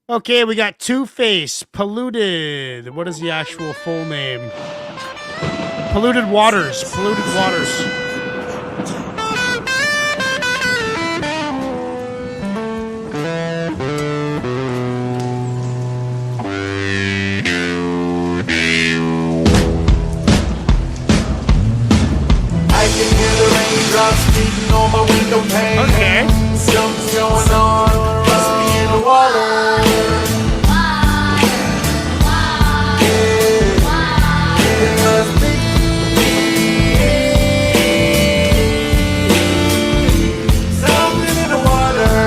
Okay, we got Two-Face, Polluted. What is the actual full name? Polluted Waters. Polluted Waters. Beating on my window pane. Okay. Something's going on. Must be in the water. It must be. Something in the water.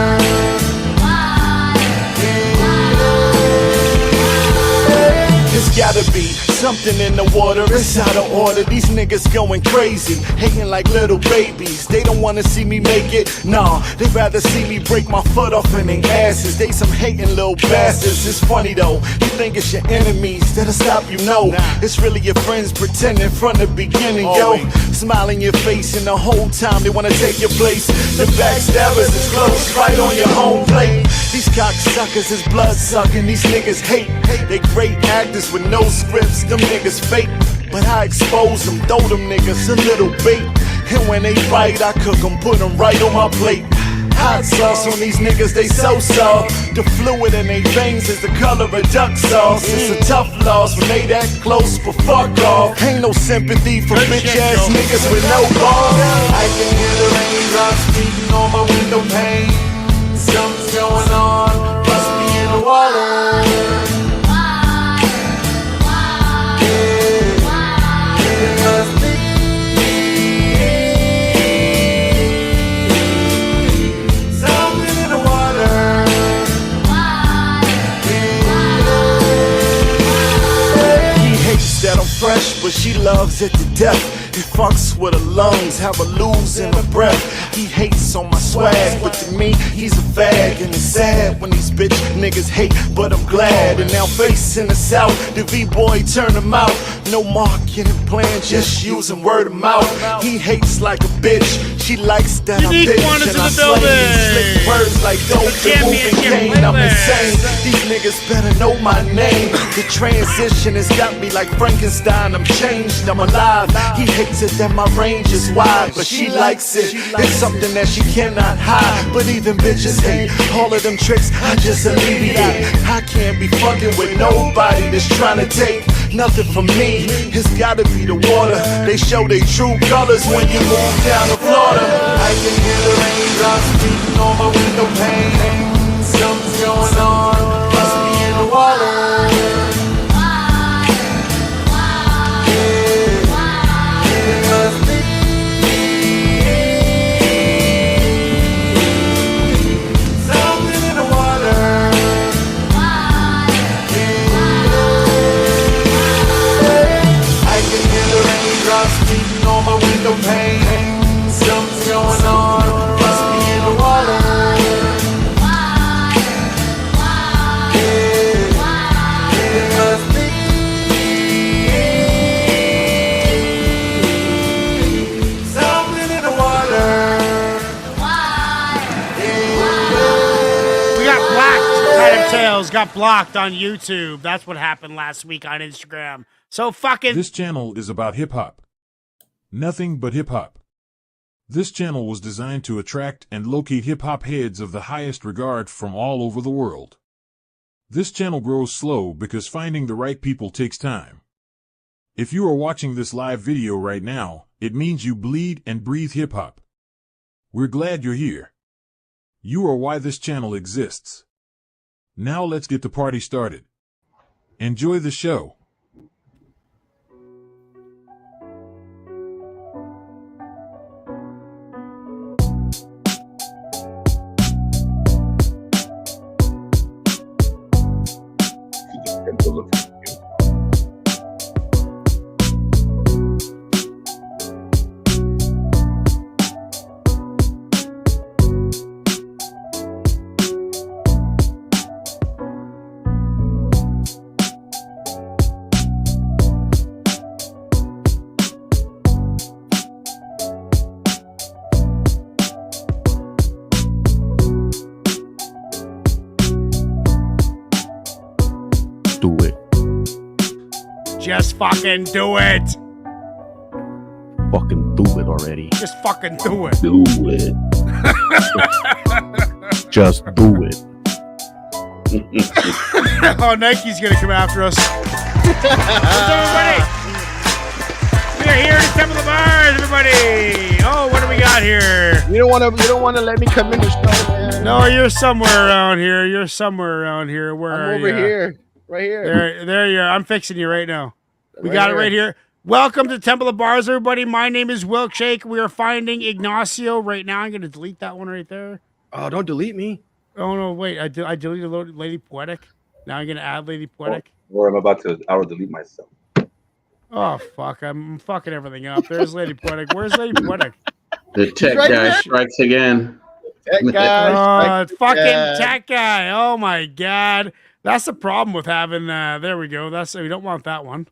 It's gotta be something in the water, it's out of order. These niggas going crazy, hating like little babies. They don't wanna see me make it, nah. They'd rather see me break my foot off in their asses. They some hating little bastards. It's funny though, you think it's your enemies that'll stop you, no. It's really your friends pretending from the beginning, yo. Smile in your face and the whole time they wanna take your place. The backstabbers is close, right on your home plate. These cocksuckers is blood sucking, these niggas hate. They great actors with no scripts, them niggas fake. But I expose them, throw them niggas a little bait. And when they fight, I cook them, put them right on my plate. Hot sauce on these niggas, they so soft. The fluid in their veins is the color of duck sauce. It's a tough loss when they that close, but fuck off. Ain't no sympathy for bitch ass niggas with no balls. I can hear the raindrops beating on my window pane. Something's going on, must be in the water. That I'm fresh, but she loves it to death. He fucks with her lungs, have her losing her breath. He hates on my swag, but to me, he's a fag. And it's sad when these bitch niggas hate, but I'm glad. And now facing the south, the V-boy turn him out. No marketing plan, just using word of mouth. He hates like a bitch, she likes that I'm Unique bitch. one is And in I the slay building. these slick words like dope and moving cane. I'm insane, these niggas better know my name. The transition has got me like Frankenstein. I'm changed, I'm alive. He hates it that my range is wide, but she likes it. It's something that she cannot hide. But even bitches hate all of them tricks, I just alleviate. I can't be fucking with nobody that's trying to take nothing from me. It's gotta be the water. They show their true colors when you move down to Florida. I can hear the raindrops beating on my window pane. Something's going on, must be in the water. Window pane, something's going on, must be in the water. It must be. Something in the water. We got blacked. Adam Tales got blocked on YouTube. That's what happened last week on Instagram. So fucking. This channel is about hip-hop. Nothing but hip-hop. This channel was designed to attract and locate hip-hop heads of the highest regard from all over the world. This channel grows slow because finding the right people takes time. If you are watching this live video right now, it means you bleed and breathe hip-hop. We're glad you're here. You are why this channel exists. Now let's get the party started. Enjoy the show. Just do it. Just fucking do it. Fucking do it already. Just fucking do it. Do it. Just do it. Oh, Nike's gonna come after us. What's up, everybody? We are here at the Temple of the Bars, everybody. Oh, what do we got here? You don't want to let me come in the show, man. No, you're somewhere around here. Where I'm are over you? here. Right here. There you are. I'm fixing you right now. We got it right here. Welcome to Temple of Bars, everybody. My name is Wilkshake. We are finding Ignacio right now. I'm going to delete that one right there. Oh, don't delete me. Oh, no, wait. I deleted Lady Poetic. Now I'm going to add Lady Poetic. Or I'm about to delete myself. Oh, fuck. I'm fucking everything up. There's Lady Poetic. Where's Lady Poetic? The tech right guy there. strikes again. Tech guy. Fucking tech guy. Oh, my God. That's the problem with having, there we go. We don't want that one.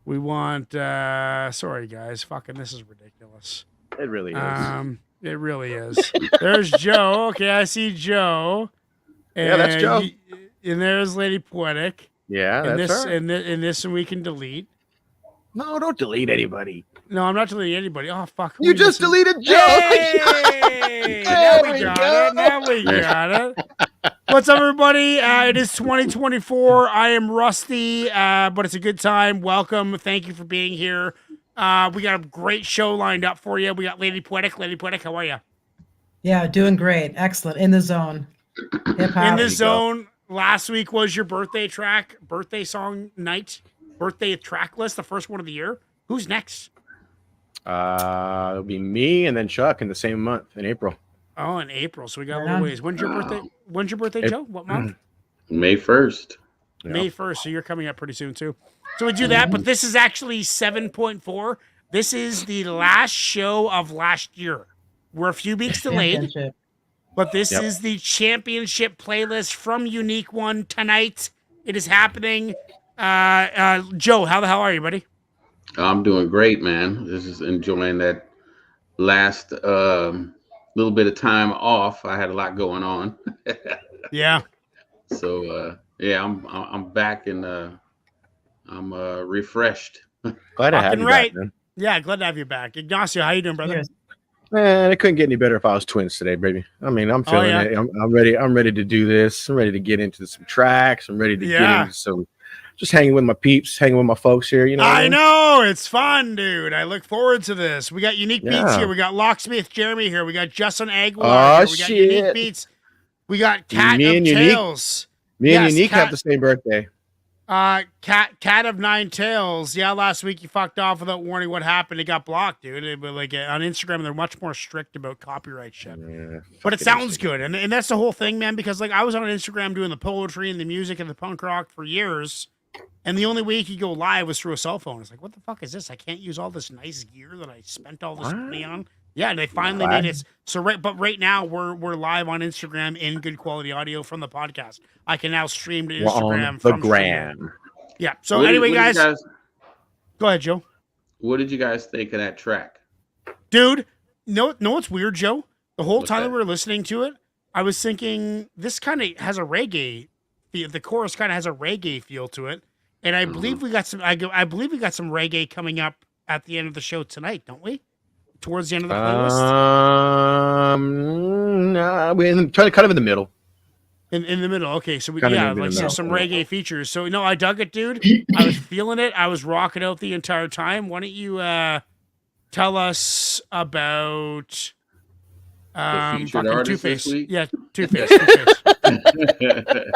We want, sorry, guys. Fucking, this is ridiculous. It really is. It really is. There's Joe. Okay, I see Joe. And Yeah, that's Joe. And there's Lady Poetic. Yeah, And that's this, her. and this one we can delete. No, don't delete anybody. No, I'm not deleting anybody. Oh, fuck. You just deleted Joe. Hey! Now we got it. Now we got it. What's up, everybody? It is 2024. I am rusty, but it's a good time. Welcome. Thank you for being here. We got a great show lined up for you. We got Lady Poetic. Lady Poetic, how are you? Yeah, doing great. Excellent. In the zone. Hip-hop. In the zone. Last week was your birthday song night, birthday track list, the first one of the year. Who's next? It'll be me and then Chuck in the same month in April. Oh, in April. So we got a little ways. When's your birthday, Joe? What month? May 1st. Yeah. May 1st. So you're coming up pretty soon too. So we do that, but this is actually 7.4. This is the last show of last year. We're a few weeks delayed, Championship. but this is the championship playlist from Unique One tonight. It is happening. Joe, how the hell are you, buddy? I'm doing great, man. This is enjoying that last little bit of time off. I had a lot going on. Yeah. So yeah, I'm back and I'm refreshed. Glad to have Fucking you right. back, man. Yeah, glad to have you back. Ignacio, how you doing, brother? Cheers. Man, it couldn't get any better if I was twins today, baby. I mean, I'm feeling yeah. it. I'm ready. I'm ready to do this. I'm ready to get into some tracks. I'm ready to get into some, just hanging with my peeps, hanging with my folks here. You know, I know it's fun, dude. I look forward to this. We got Unique Beats Yeah. here. We got Locksmith Jeremy here. We got Justin Aguilar. Oh, here. We got shit. Unique Beats. We got Cat Me of and Unique? Tails. Me and Yes, Unique Cat- have the same birthday. Cat of Nine Tails. Yeah, last week you fucked off without warning what happened. It got blocked, dude. But like on Instagram, they're much more strict about copyright shit. Yeah, But it fucking sounds Instagram. good, and that's the whole thing, man. Because like I was on Instagram doing the poetry and the music and the punk rock for years, and the only way you could go live was through a cell phone. It's like, what the fuck is this? I can't use all this nice gear that I spent all this What? money on. Yeah, and they finally What? made it. So right now we're live on Instagram in good quality audio from the podcast. I can now stream to We're Instagram on the from gram. Stream. Yeah. So What did- anyway, what did you guys, go ahead, Joe. What did you guys think of that track? Dude, know what's weird, Joe? The whole What's time that? we were listening to it, I was thinking this kind of has a reggae feel. The chorus kind of has a reggae feel to it, and I believe we got some. I believe we got some reggae coming up at the end of the show tonight, don't we? Towards the end of the playlist, Nah, we're kind of in the middle. in the middle. Okay, so we Kinda yeah, maybe in like the so middle. some reggae features. So no, I dug it, dude. I was feeling it. I was rocking out the entire time. Why don't you tell us about featured fucking artist Two-Face? this week? Yeah, Two-Face. Two-Face. Okay,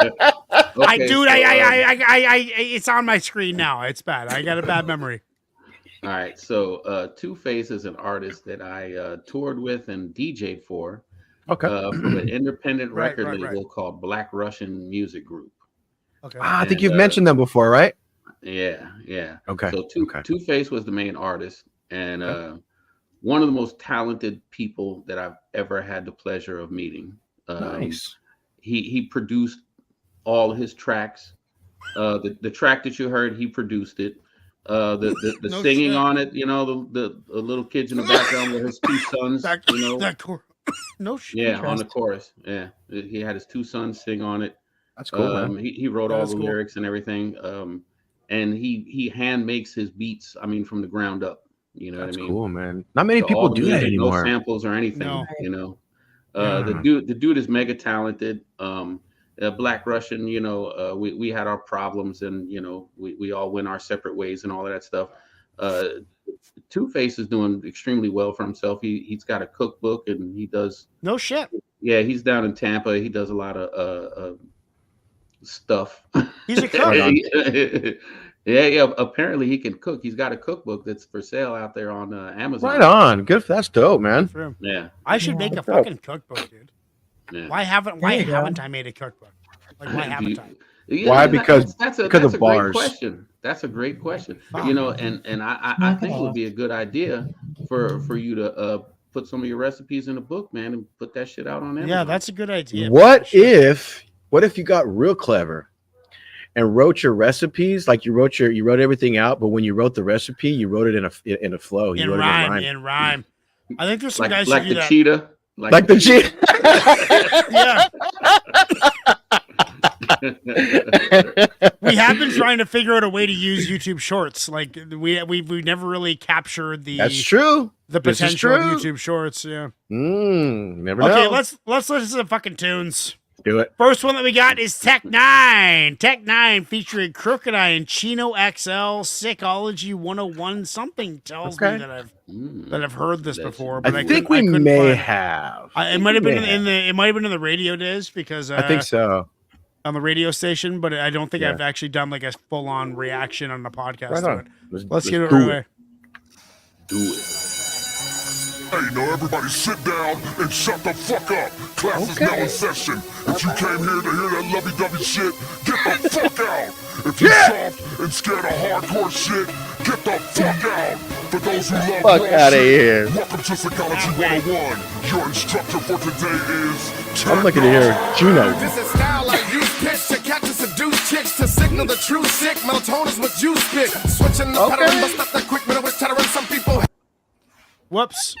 I it's on my screen now. It's bad. I got a bad memory. All right, so Two-Face is an artist that I toured with and DJ'd for Okay. from an independent Right, record right, label called Black Russian Music Group. Okay. I think and, you've mentioned them before, right? Yeah. Okay. So Okay. Two-Face was the main artist, and one of the most talented people that I've ever had the pleasure of meeting. Nice. He produced all his tracks. The track that you heard, he produced it. The No singing shit. on it, you know, the little kids in the background with his two sons, you know, That core. No shit. yeah, on the chorus, yeah, he had his two sons sing on it. That's cool, man. He wrote all the lyrics and everything. And he hand makes his beats. I mean, from the ground up. You know what I mean? Cool, man. Not many people do that anymore. No samples or anything. No. You know, the dude is mega talented. Black Russian. You know, we had our problems, and you know, we all went our separate ways and all of that stuff. Two-Face is doing extremely well for himself. He's got a cookbook, and he does no shit. Yeah, he's down in Tampa. He does a lot of stuff. He's a cook. Yeah. Apparently, he can cook. He's got a cookbook that's for sale out there on Amazon. Right on. Good. That's dope, man. Yeah. I should make a fucking cookbook, dude. Yeah. Why haven't I made a cookbook? Like, why haven't I? Yeah, why? Because that's of a bars. Great question. That's a great question. You know, and I think it would be a good idea for you to put some of your recipes in a book, man, and put that shit out on Amazon. Yeah, that's a good idea. What if you got real clever and wrote your recipes, like you wrote everything out, but when you wrote the recipe, you wrote it in a flow. In rhyme. I think there's some guys like who do the that. cheetah. Like the cheetah. Yeah. We have been trying to figure out a way to use YouTube Shorts. Like we've never really captured the That's true. The potential of YouTube Shorts. Yeah. Never know. Okay, let's listen to some fucking tunes. Do it. First one that we got is N9ne. N9ne featuring Crooked Eye and Chino XL. Sickology 101. Something tells me that I've heard this before, but I think we may have. It might have been in the radio days because I think so. On the radio station, but I don't think I've actually done like a full on reaction on the podcast. Right on. Let's get it right away. Do it. Hey, now everybody sit down and shut the fuck up. Class is now in session. If you came here to hear that lovey-dovey shit, get the fuck out. If you're soft and scared of hardcore shit, get the fuck out. For those who love fuck out of here. Welcome to Psychology 101. Your instructor for today is I'm looking to hear Chino. This is style I use pitch to catch and seduce chicks to signal the true sick. Melatonin is what you spit. Switching the pattern, bust up that quick middle with chattering. Some people. Whoops.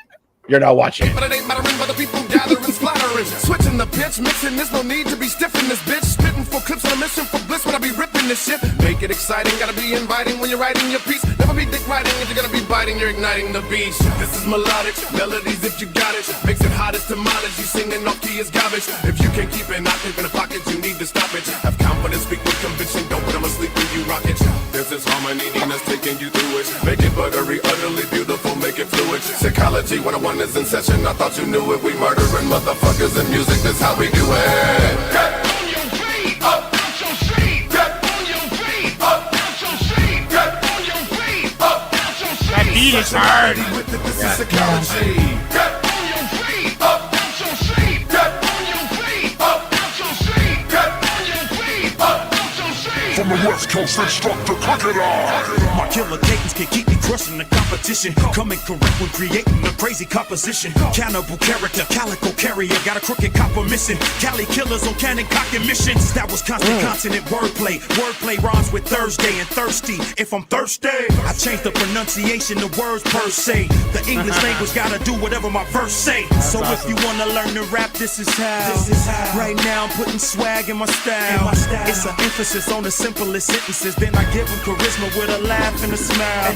You're not watching. But it ain't mattering by the people gathering, splattering. Switching the pitch, mixing, there's no need to be stiff in this bitch. Spitting for clips on a mission for bliss when I be ripping this shit. Make it exciting, gotta be inviting when you're writing your piece. Never be dick riding if you're gonna be biting, you're igniting the beast. This is melodic, melodies if you got it. Makes it hot as tamales, you singing off key is garbage. If you can't keep it, not keep in the pocket, you need to stop it. Have confidence, speak with conviction, don't put them asleep when you rock it. This is harmony, Nina's taking you through it. Make it buttery, utterly beautiful, make it fluid. Psychology 101 is in session, I thought you knew it. We murdering motherfuckers in music, that's how we do it. Get on your feet, up, bounce your seat. Get on your feet, up, bounce your seat. Get on your feet, up, bounce your seat. That beat is hard. This is psychology. Get on your feet, up, bounce your seat. Get on your feet, up, bounce your seat. Get on your feet, up, bounce your seat. from the West Coast instructor, Crooked Eye. My killer cadence can keep me crushing the competition. Coming correct when creating a crazy composition. Cannibal character, calico carrier, got a crooked copper missing. Cali killers on cannon cocking missions. That was constant consonant wordplay. Wordplay rhymes with Thursday and thirsty. If I'm thirsty, I change the pronunciation of words per se. The English language gotta do whatever my verse say. So if you wanna learn to rap, this is how. Right now I'm putting swag in my style. It's an emphasis on the simplest sentences. Then I give them charisma with a laugh and a smile.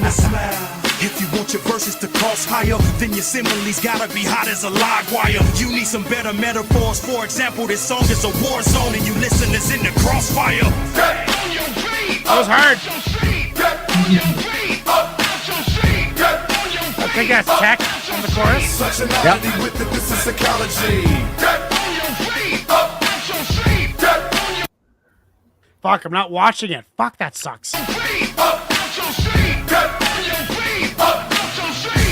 If you want your verses to cost higher, then your similes gotta be hot as a live wire. You need some better metaphors. For example, this song is a war zone and you listeners in the crossfire. That was hard. I think that's tech on the chorus. Yep. With it, this is psychology. Fuck, I'm not watching it. Fuck, that sucks.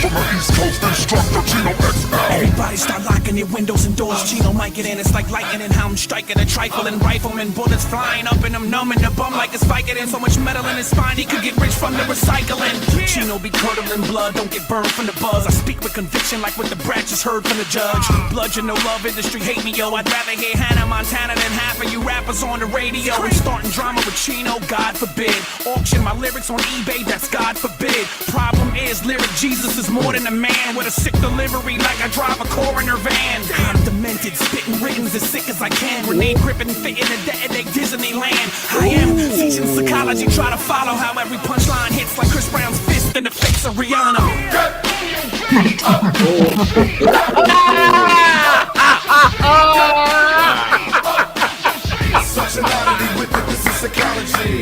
From the East Coast instructor, Chino XL. Everybody start locking your windows and doors. Chino might get in, it's like lightning. How I'm striking a trifle and rifleman. Bullets flying up and I'm numbing the bum like it's Vicodin. So much metal in his spine, he could get rich from the recycling. Chino be curdling blood, don't get burned from the buzz. I speak with conviction like what the brat just heard from the judge. Bludgeon, no love, industry hate me, yo. I'd rather hear Hannah Montana than half of you rappers on the radio. And starting drama with Chino, God forbid. Auction my lyrics on eBay, that's God forbid. Problem is, lyric Jesus is more than a man with a sick delivery like I drive a coroner van. I'm demented, spitting rhythms as sick as I can. Grenade gripping, fitting a detonate Disneyland. I am teaching psychology, try to follow how every punchline hits like Chris Brown's fist in the face of Rihanna. Such an oddity with it, this is psychology.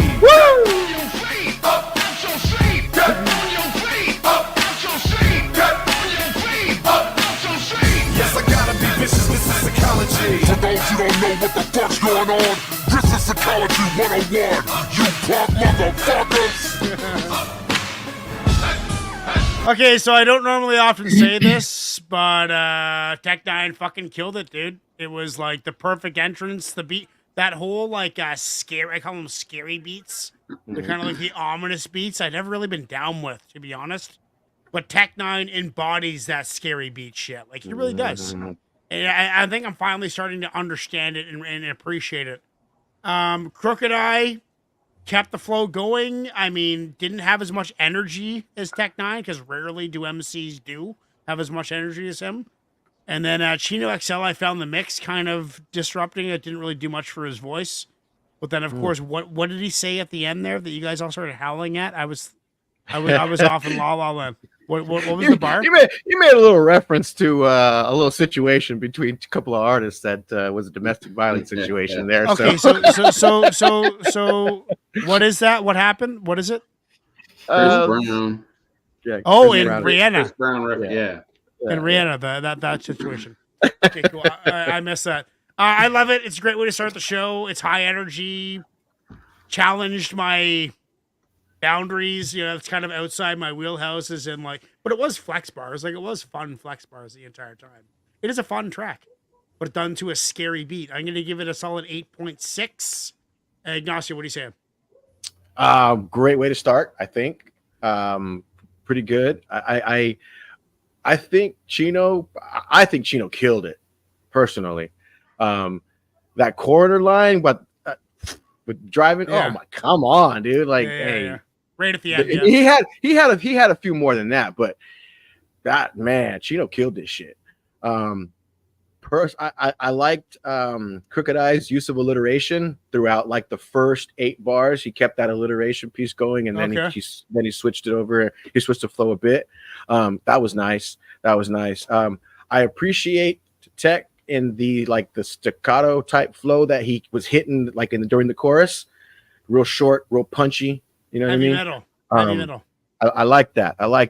Yes, I gotta be vicious, this is psychology. For those who don't know what the fuck's going on, this is Psychology 101. You punk motherfuckers. Okay, so I don't normally often say this, but Tech9ne fucking killed it, dude. It was like the perfect entrance. The beat, that whole like scary, I call them scary beats. They're kind of like the ominous beats I've never really been down with, to be honest. But Tech9ne embodies that scary beat shit. Like, he really does. And I think I'm finally starting to understand it and appreciate it. Crooked Eye kept the flow going. I mean, didn't have as much energy as Tech9ne, because rarely do MCs do have as much energy as him. And then Chino XL, I found the mix kind of disrupting. It didn't really do much for his voice. But then, of course, what did he say at the end there that you guys all started howling at? I was off in La La Land. What was the bar? You made a little reference to a little situation between a couple of artists that was a domestic violence situation there. Okay, so what is that? What happened? What is it? Chris Brown. Yeah, Oh, Chris in Brown. Rihanna. Chris Brown, yeah. In Rihanna, that situation. Okay, cool. I missed that. I love it. It's a great way to start the show. It's high energy, challenged my boundaries. You know, it's kind of outside my wheelhouses, and like, but it was flex bars. Like, it was fun flex bars the entire time. It is a fun track, but done to a scary beat. I'm going to give it a solid 8.6. Ignacio, what are you saying? Great way to start, I think. Pretty good. I think Chino killed it personally. That corner line, but with driving, Yeah. oh my, come on, dude! Like, Yeah, hey, yeah. Right at the end. he had a few more than that, but that, man, Chino killed this shit. I liked Crooked Eye's use of alliteration throughout like the first 8 bars. He kept that alliteration piece going, and then he switched it over. He switched the flow a bit. That was nice. I appreciate Tech in the staccato type flow that he was hitting during the chorus. Real short, real punchy. You know what I mean? Heavy metal. I like that. I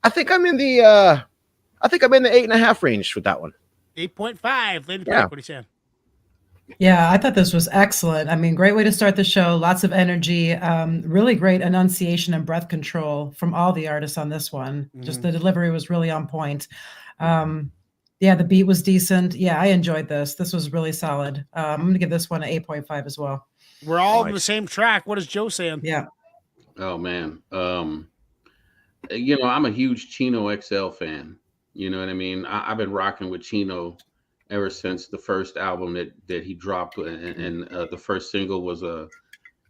think I'm in the 8.5 range with that one. 8.5. Lady Yeah. Pike, what are you saying? Yeah, I thought this was excellent. I mean, great way to start the show. Lots of energy. Really great enunciation and breath control from all the artists on this one. Just the delivery was really on point. Yeah, the beat was decent. Yeah, I enjoyed this. This was really solid. I'm going to give this one an 8.5 as well. We're all on the same track. What is Joe saying? Yeah. Oh man. You know, I'm a huge Chino XL fan. You know what I mean? I've been rocking with Chino ever since the first album that he dropped, and the first single was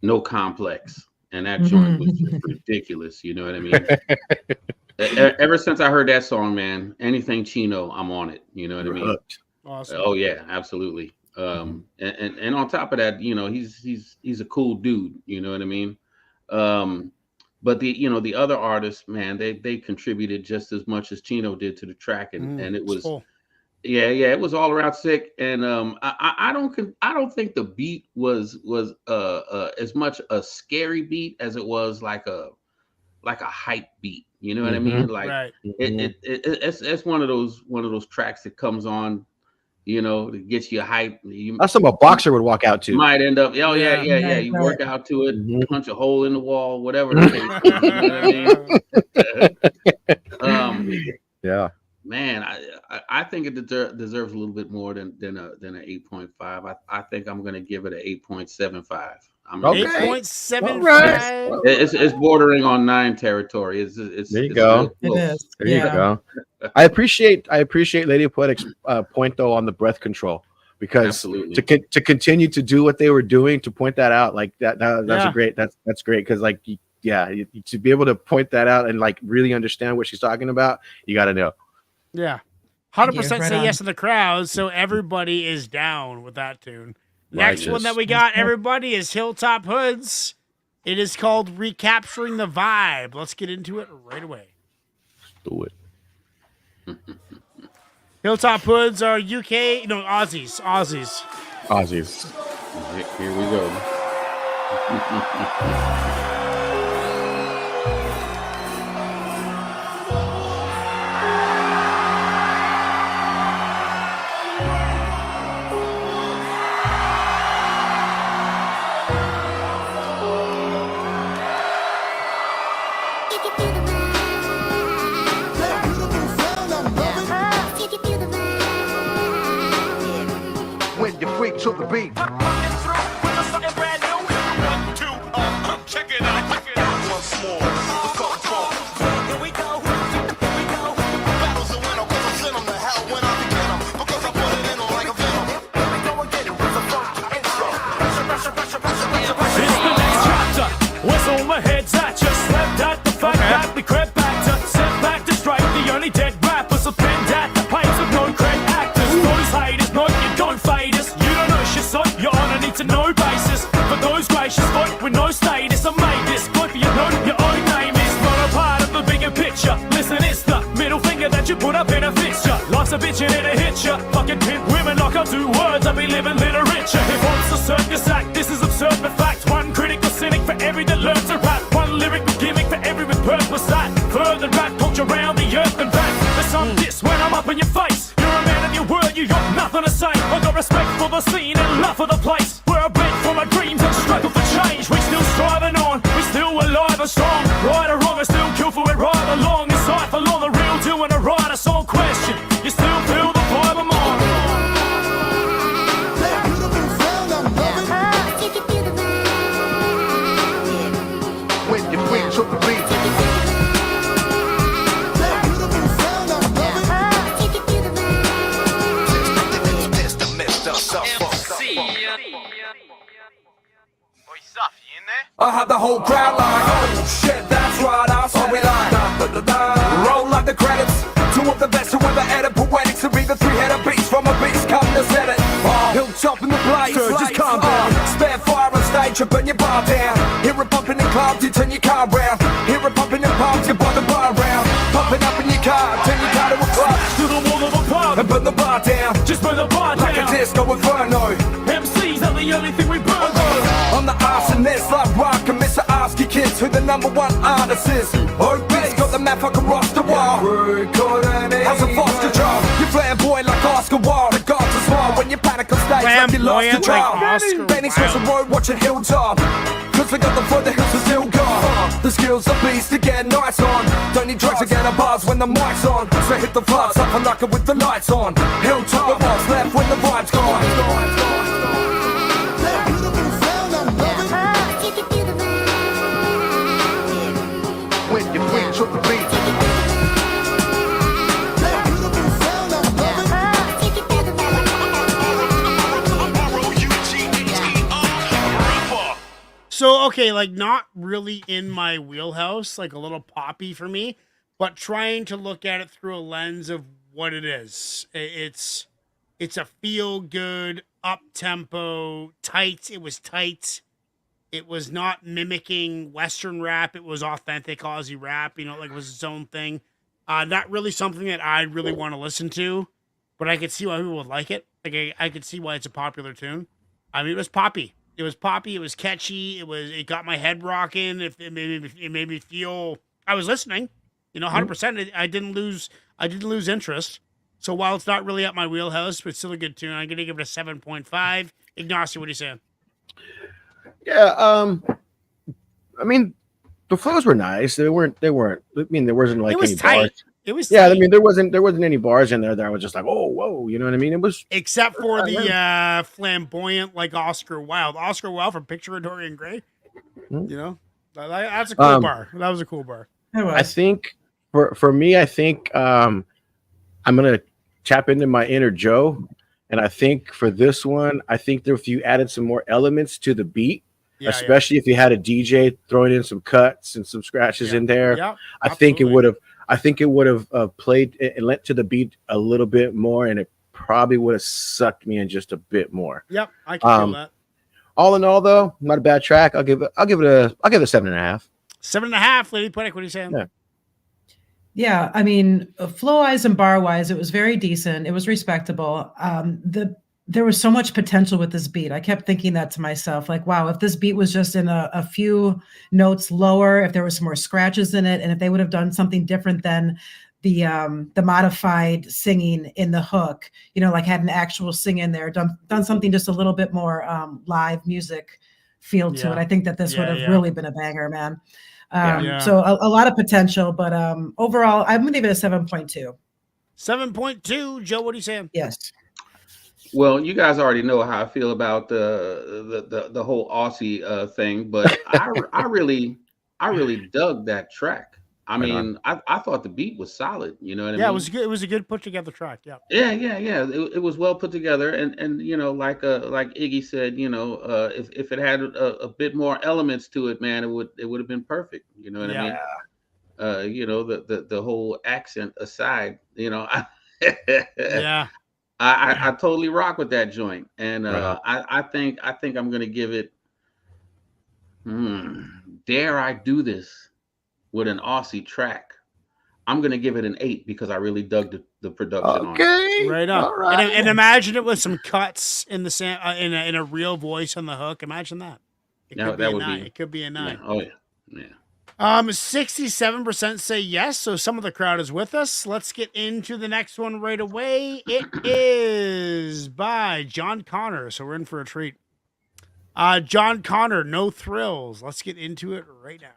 No Complex, and that joint was just ridiculous. You know what I mean? Ever since I heard that song, man, anything Chino, I'm on it. You know what I mean? Awesome. Oh yeah, absolutely. And on top of that, you know, he's a cool dude. You know what I mean? But the other artists, man, they contributed just as much as Chino did to the track, and it was cool. Yeah, it was all around sick. And I don't think the beat was as much a scary beat as it was like a hype beat. You know what I mean? Like Right. it's one of those tracks that comes on, you know, that gets you hype. That's something a boxer would walk out to. You might end up, yeah. You work out to it, punch a hole in the wall, whatever the case is, you know what I mean? Yeah. Man, I think it deserves a little bit more than an 8.5. I think I'm gonna give it an 8.75. Okay. 8.75. Right. It's bordering on 9 territory. It's there you go. It is. There you go. I appreciate Lady Poetic's point though on the breath control, because Absolutely. to continue to do what they were doing, to point that out, like that's a great that's great, because like to be able to point that out and like really understand what she's talking about, you got to know. Yeah. 100% Right say on. yes in the crowd, so everybody is down with that tune. Next one that we got, everybody, is Hilltop Hoods. It is called Recapturing the Vibe. Let's get into it right away. Do it. Hilltop Hoods are Aussies. Here we go. When you freak to the beat. Check it out. Once more. Here we go. Battles a winner, 'cause I sent 'em to hell when I begin 'em. Because I put it in 'em like a venom. Here we go again with a funky intro. It's the next chapter. What's on my head's at? Just slept at the fact that we crept back to set back to strike the only dead rappers of been at the pipes of no great actors. Those haters, no, you don't fade us. You don't know shit, so you're on a need to know basis. For those gracious folk with no status, I made this book for you know your own name is not a part of the bigger picture. Listen, it's the middle finger that you put up in a fixture. Life's a bitch and it'll hit ya. Fucking pimp women like I do words, I be living literature. Hip hop's a circus act, this is absurd but fact. One critical cynic for every that learns to rap. One lyrical gimmick for every with purpose that further rap culture around the earth and back. There's some diss when I'm up in your face. You're a man of your word, you got nothing to say. I got respect for the scene and love for the place. Where I bent for my dreams and struggle for change. We still striving on, we still alive and strong. Right or wrong, I still kill for it right along. Inside for long, the real doing a right, a song question. You still feel the vibe I'm on. When you freak to the beat. I had the whole crowd like, oh shit, that's right, I saw we like roll like the credits. Two of the best who ever added poetics to be the three-headed beast from a beast, come to set it. Hilltop in the place, so just calm down. Spare fire on stage, you burn your bar down. Hear it pumping in clubs, you turn your car round. Hear it pumping in pubs, you burn the bar round. Pumping up in your car, turn your car to a club. To the wall of a pub, And burn the bar down, just burn the bar like down. a disco inferno. MCs are the only thing we burn though. I'm the arsonist, like rock and Mr. Ask your kids who the #1 artist is. Obese, got the map, I can roster wall. How's a foster child? You flamboyant like Oscar Wilde. The gods are small when you panic on stage like you lost your Flamboyant trial. like Oscar Benny Swiss Wilde. road watching Hilltop. Cause I got the floor, the hills are still gone. The skills are beast to get nights on. Don't need drugs to get a buzz when the mic's on. So hit the floods up and like it with the lights on. Hilltop, what's left when the vibe's gone. When you freak to the beat. So, okay, like not really in my wheelhouse, like a little poppy for me, but trying to look at it through a lens of what it is. It's a feel good, up tempo, tight. It was tight. It was not mimicking Western rap. It was authentic Aussie rap, like it was its own thing. Not really something that I really want to listen to, but I could see why people would like it. Like I could see why it's a popular tune. I mean, it was poppy. It was poppy. It was catchy. It got my head rocking. It made me feel I was listening. 100%. I didn't lose interest. So while it's not really up my wheelhouse, but still a good tune, I'm gonna give it a 7.5. Ignacio, what are you saying? Yeah, I mean, the flows were nice. They weren't. I mean, there wasn't like It was any tight. bars. It was Yeah, I tight. mean, there wasn't any bars in there that I was just like, oh, whoa, you know what I mean? It was Except for the flamboyant, like Oscar Wilde. Oscar Wilde from Picture of Dorian Gray. That's a cool bar. That was a cool bar. I think for me, I think I'm gonna tap into my inner Joe, and I think for this one, I think that if you added some more elements to the beat, especially if you had a DJ throwing in some cuts and some scratches in there, I think it would have. I think it would have played and lent to the beat a little bit more, and it probably would have sucked me in just a bit more. Yep, I can feel that. All in all, though, not a bad track. I'll give it a 7.5. 7.5. Lady Puttick, what are you saying? Yeah. Yeah, I mean, flow-wise and bar-wise, it was very decent. It was respectable. There was so much potential with this beat. I kept thinking that to myself, like, wow, if this beat was just in a few notes lower, if there was some more scratches in it, and if they would have done something different than the modified singing in the hook, you know, like had an actual sing in there, done something just a little bit more live music feel to it. I think that this would have really been a banger, man. So a lot of potential, but overall, I'm gonna give it a 7.2. 7.2. Joe, what are you saying? Yes. Well, you guys already know how I feel about the whole Aussie thing, but I really dug that track. I mean, I thought the beat was solid. You know what I mean? Yeah, it was good. It was a good put together track. Yeah. Yeah. It was well put together, and you know, like Iggy said, you know, if it had a bit more elements to it, man, it would have been perfect. You know what I mean? You know, the whole accent aside, you know, I totally rock with that joint, and I think I'm gonna give it. Dare I do this with an Aussie track? I'm gonna give it an 8 because I really dug the production on it. Right on. All right. And imagine it with some cuts in the in a real voice on the hook. Imagine that. It could be a 9. Yeah. Oh yeah. 67% say yes, so some of the crowd is with us. Let's get into the next one right away. It is by John Connor, so we're in for a treat. John Connor, No Thrills. Let's get into it right now.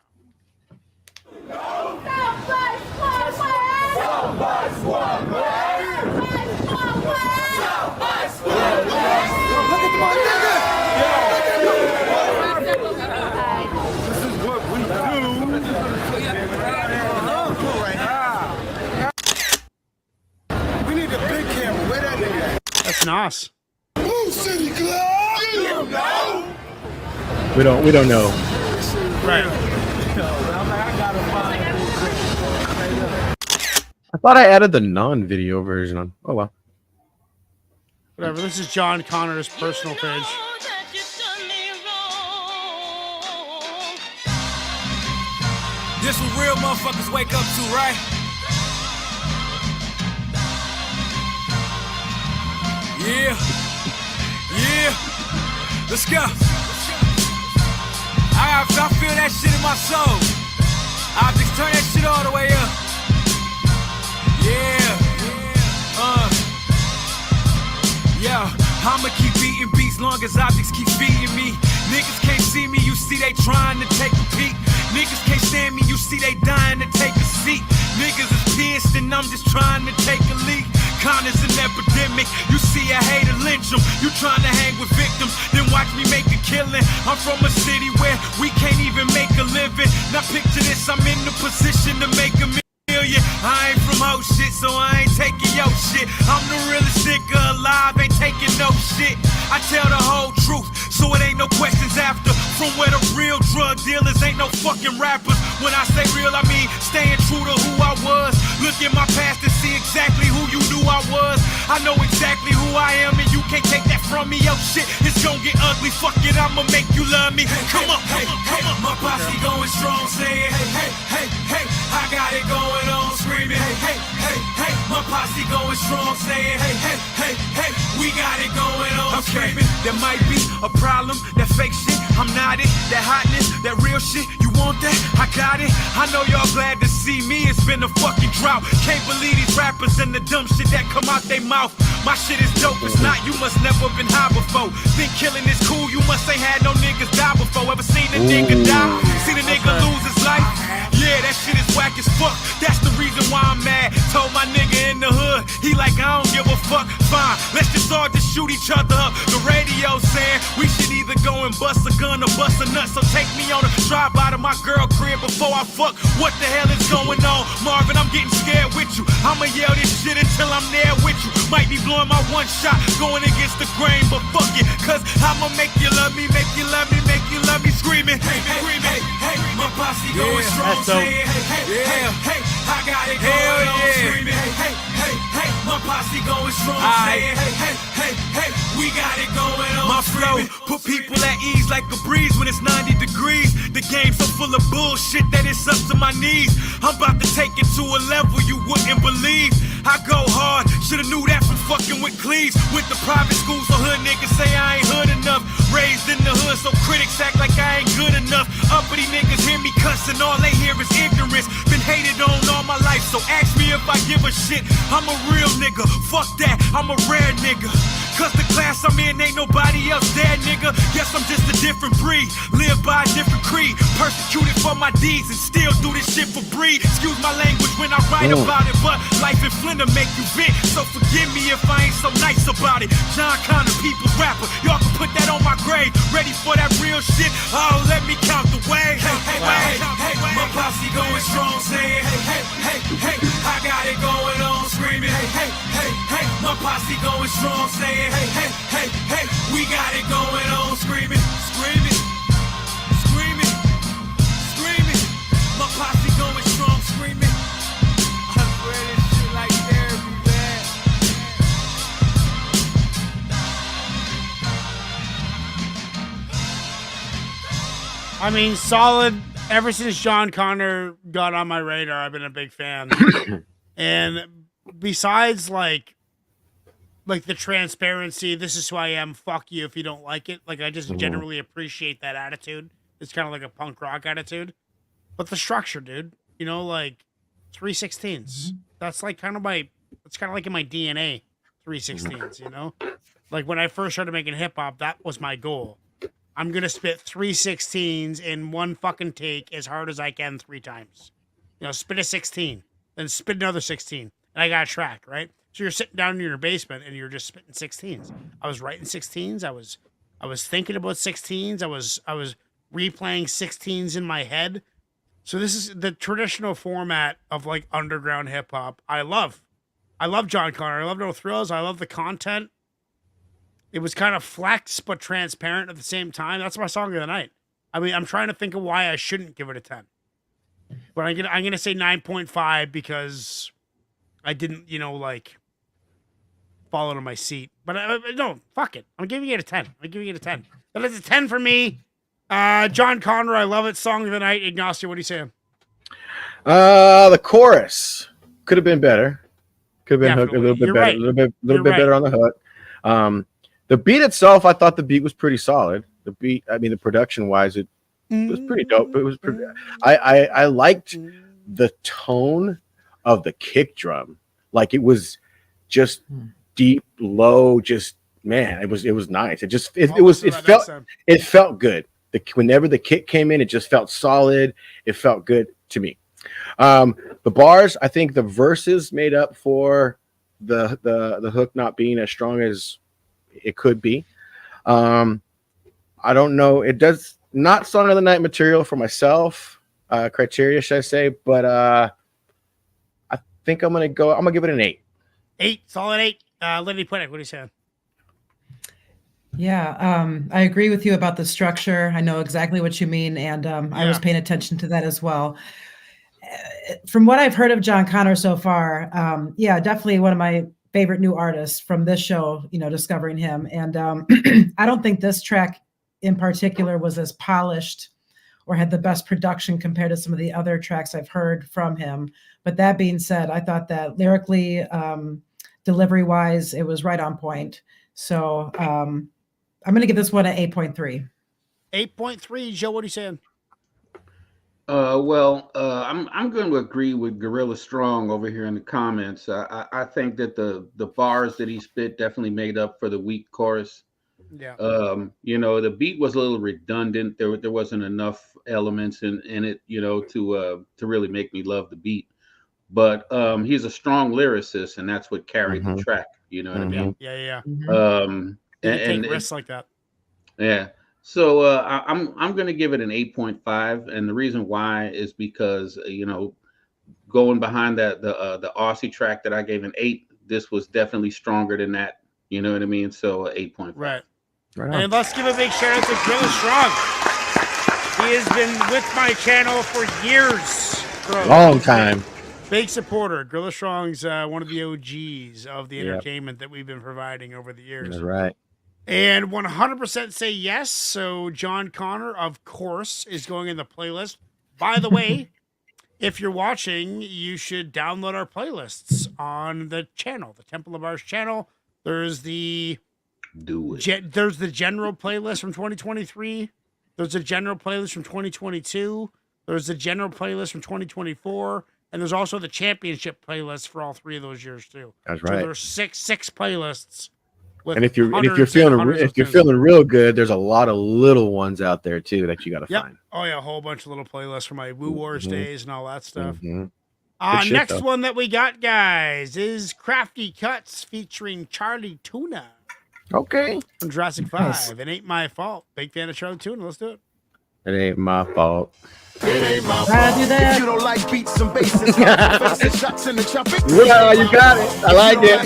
That's nice. City Club, you know. We don't know. Right. I thought I added the non-video version on. Oh well. Whatever. This is John Connor's personal page. This what real motherfuckers wake up to, right? Yeah. Let's go. I feel that shit in my soul. I'll just turn that shit all the way up. Yeah, I'ma keep beating beats long as objects keep feeding me. Niggas can't see me, you see they trying to take a peek. Niggas can't stand me, you see they dying to take a seat. Niggas is pissed and I'm just trying to take a leak. Connor's an epidemic, you see a hater lynch him. You trying to hang with victims, then watch me make a killing. I'm from a city where we can't even make a living. Now picture this, I'm in the position to make a million. I ain't from hoe shit, so I ain't taking your shit. I'm the realest nigga alive, ain't taking no shit. I tell the whole truth, so it ain't no questions after. From where the real drug dealers ain't no fucking rappers. When I say real, I mean staying true to who I was. Look in my past and see exactly who you knew I was. I know exactly who I am and you can't take that from me. Yo shit, it's gonna get ugly. Fuck it, I'ma make you love me. Come on, my posse going strong, saying hey, I got it going on, screaming hey, my posse going strong, saying hey, we got it going on, screaming. There might be a problem, that fake shit, I'm not it. That hotness, that real shit, you want that? I got it. I know y'all glad to see me, it's been a fucking drought. Can't believe these rappers and the dumb shit that come out they mouth. My shit is dope, it's not, you must never been high before. Think killing is cool, you must ain't had no niggas die before. Ever seen a nigga die? Seen a nigga lose his life? Yeah, that shit is whack as fuck. That's the reason why I'm mad. Told my nigga in the hood, he like, I don't give a fuck. Fine, let's just all just shoot each other up. The radio saying we should either go and bust a gun or bust a nut. So take me on a drive by to my girl crib before I fuck. What the hell is going on? Marvin, I'm getting scared with you. I'ma yell this shit until I'm there with you. Might be blowing my one shot, going against the grain, but fuck it. Cause I'ma make you love me, make you love me, make you love me, screaming. Hey, my posse going strong. Hey, I got it going on, screaming. Hey, my posse posse going strong, saying, hey, hey, hey, hey, we got it going on. My flow put people at ease like a breeze when it's 90 degrees. The game's so full of bullshit that it's up to my knees. I'm about to take it to a level you wouldn't believe. I go hard, shoulda knew that from fucking with Cleves. Went to private school, so hood niggas say I ain't hood enough. Raised in the hood, so critics act like I ain't good enough. Uppity niggas hear me cussing, all they hear is ignorance. Been hated on all my life, so ask me if I give a shit. I'm a real nigga, fuck that, I'm a rare nigga. Cause the class I'm in ain't nobody else there, nigga. Guess I'm just a different breed, live by a different creed. Persecuted for my deeds and still do this shit for breed. Excuse my language when I write about it, but life in Flint make you bent, so forgive me if I ain't so nice about it. John Connor, people's rapper, y'all can put that on my grave. Ready for that real shit? Oh, let me count the way. Hey, hey, hey, hey, my posse going strong, saying, hey, hey, hey, hey, I got it going on, screaming, hey, hey, hey, hey, my posse going strong, saying, hey, hey, hey, hey, we got it going on, screaming, screaming, screaming, screaming, my posse going strong, screaming. I'm swearing shit like therapy, man. I mean, solid. Ever since John Connor got on my radar, I've been a big fan. And besides, like the transparency, this is who I am, fuck you if you don't like it. Like, I just generally appreciate that attitude. It's kind of like a punk rock attitude. But the structure, dude, you know, like 3/16s. That's like kind of it's kind of like in my DNA, 3/16s, you know? Like when I first started making hip hop, that was my goal. I'm going to spit 3/16s in one fucking take as hard as I can 3 times. You know, spit a 16, then spit another 16. And I got a track, right? So you're sitting down in your basement and you're just spitting 16s. I was writing 16s. I was thinking about 16s. I was replaying 16s in my head. So this is the traditional format of like underground hip hop. I love John Connor. I love No Thrills. I love the content. It was kind of flex but transparent at the same time. That's my song of the night. I mean, I'm trying to think of why I shouldn't give it a 10. But I'm gonna say 9.5 because I didn't, you know, like fall out of my seat. But no, fuck it. I'm giving it a 10. I'm giving it a 10. That is a 10 for me. John Connor, I love it. Song of the night. Ignacio, what are you saying? The chorus could have been better. Could have been hooked a little bit better. Right. A little bit better on the hook. The beat itself, I thought the beat was pretty solid. The beat, I mean, the production wise, it was pretty dope. It was pretty. I liked the tone of the kick drum. Like it was just deep, low. Just man, it was nice. It felt good. Whenever the kick came in, it just felt solid. It felt good to me. The bars, I think the verses made up for the hook not being as strong as it could be. I don't know. It does not song of the night material for myself. Criteria, should I say? But I think I'm gonna give it an 8. 8, solid 8. Liddy Puttick, what are you saying? Yeah, I agree with you about the structure. I know exactly what you mean, and I was paying attention to that as well. From what I've heard of John Connor so far, definitely one of my favorite new artists from this show, you know, discovering him. And I don't think this track in particular was as polished or had the best production compared to some of the other tracks I've heard from him. But that being said, I thought that lyrically, delivery-wise, it was right on point. So I'm going to give this one an 8.3. 8.3. Joe, what are you saying? I'm going to agree with Gorilla Strong over here in the comments. I think that the bars that he spit definitely made up for the weak chorus. Yeah. You know, the beat was a little redundant. There wasn't enough elements in it, you know, to really make me love the beat. But he's a strong lyricist, and that's what carried the track. You know what I mean? Yeah. And take risks like that. Yeah. So I'm going to give it an 8.5, and the reason why is because you know, going behind that the Aussie track that I gave an 8, this was definitely stronger than that. You know what I mean? So 8.5. Right. And let's give a big shout out to Gorilla Strong. He has been with my channel for years. Long time. Big supporter. Gorilla Strong's one of the OGs of the entertainment that we've been providing over the years. That's right. And 100% say yes. So John Connor, of course, is going in the playlist. By the way, if you're watching, you should download our playlists on the channel, the Temple of Ours channel. There's the there's the general playlist from 2023. There's a general playlist from 2022. There's a general playlist from 2024. And there's also the championship playlist for all 3 of those years too. That's right. So there's six playlists. And if you're feeling real good, there's a lot of little ones out there too that you got to find. Oh yeah, a whole bunch of little playlists for my Woo Wars days and all that stuff. Next one that we got, guys, is Crafty Cuts featuring Charlie Tuna. Okay. From Jurassic 5. It ain't my fault. Big fan of Charlie Tuna. Let's do it. It ain't my fault. It ain't my fault. If you don't like beats and basses, shots in the trumpet. Yeah, you got it. I like it.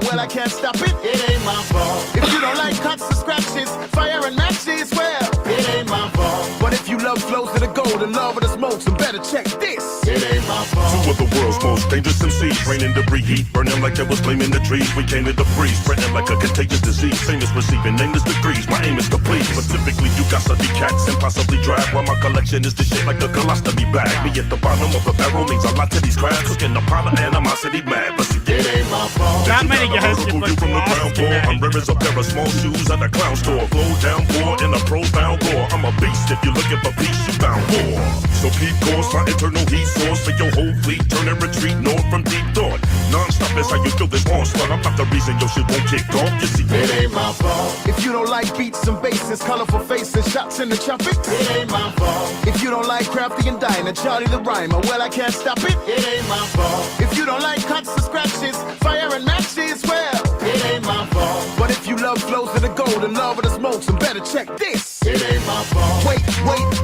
Well, I can't stop it. It ain't my fault. If you don't like cuts and scratches, fire and matches, well, it ain't my fault. But if you love flows of the gold and love of the smokes, then better check this. It ain't my fault. 2 of the world's most dangerous MCs, raining debris, heat burning like they was flaming the trees. We came to the breeze, spreading like a contagious disease. Famous receiving nameless degrees. My aim is to please. Specifically, you got to be cats and possibly drag. While my collection is the shit like the colostomy bag. Me at the bottom of the barrel means a lot to these crabs. Cooking the pot of animosity mad. But see, it ain't my fault. Not many guys can put from the ground floor. I'm rare as a pair of small shoes at the clown store. Flow down pour in a profound roar. I'm a beast. If you're looking for peace, you bound war. So keep course, my internal heat source for your whole fleet. Turn and retreat north from deep thought. Non-stop is how you feel this onslaught. I'm not the reason your shit won't kick off. You see, it ain't my fault. If you don't like beats and basses, colorful faces, shots in the trumpet, it ain't my fault. If you don't like Crafty and Diner, Charlie the Rhymer, well, I can't stop it. It ain't my fault. If you don't like cuts and scratches, fire and matches, well, it ain't my fault. But if you love flows of the gold and love of the smokes, then better check this. It ain't my fault. Wait,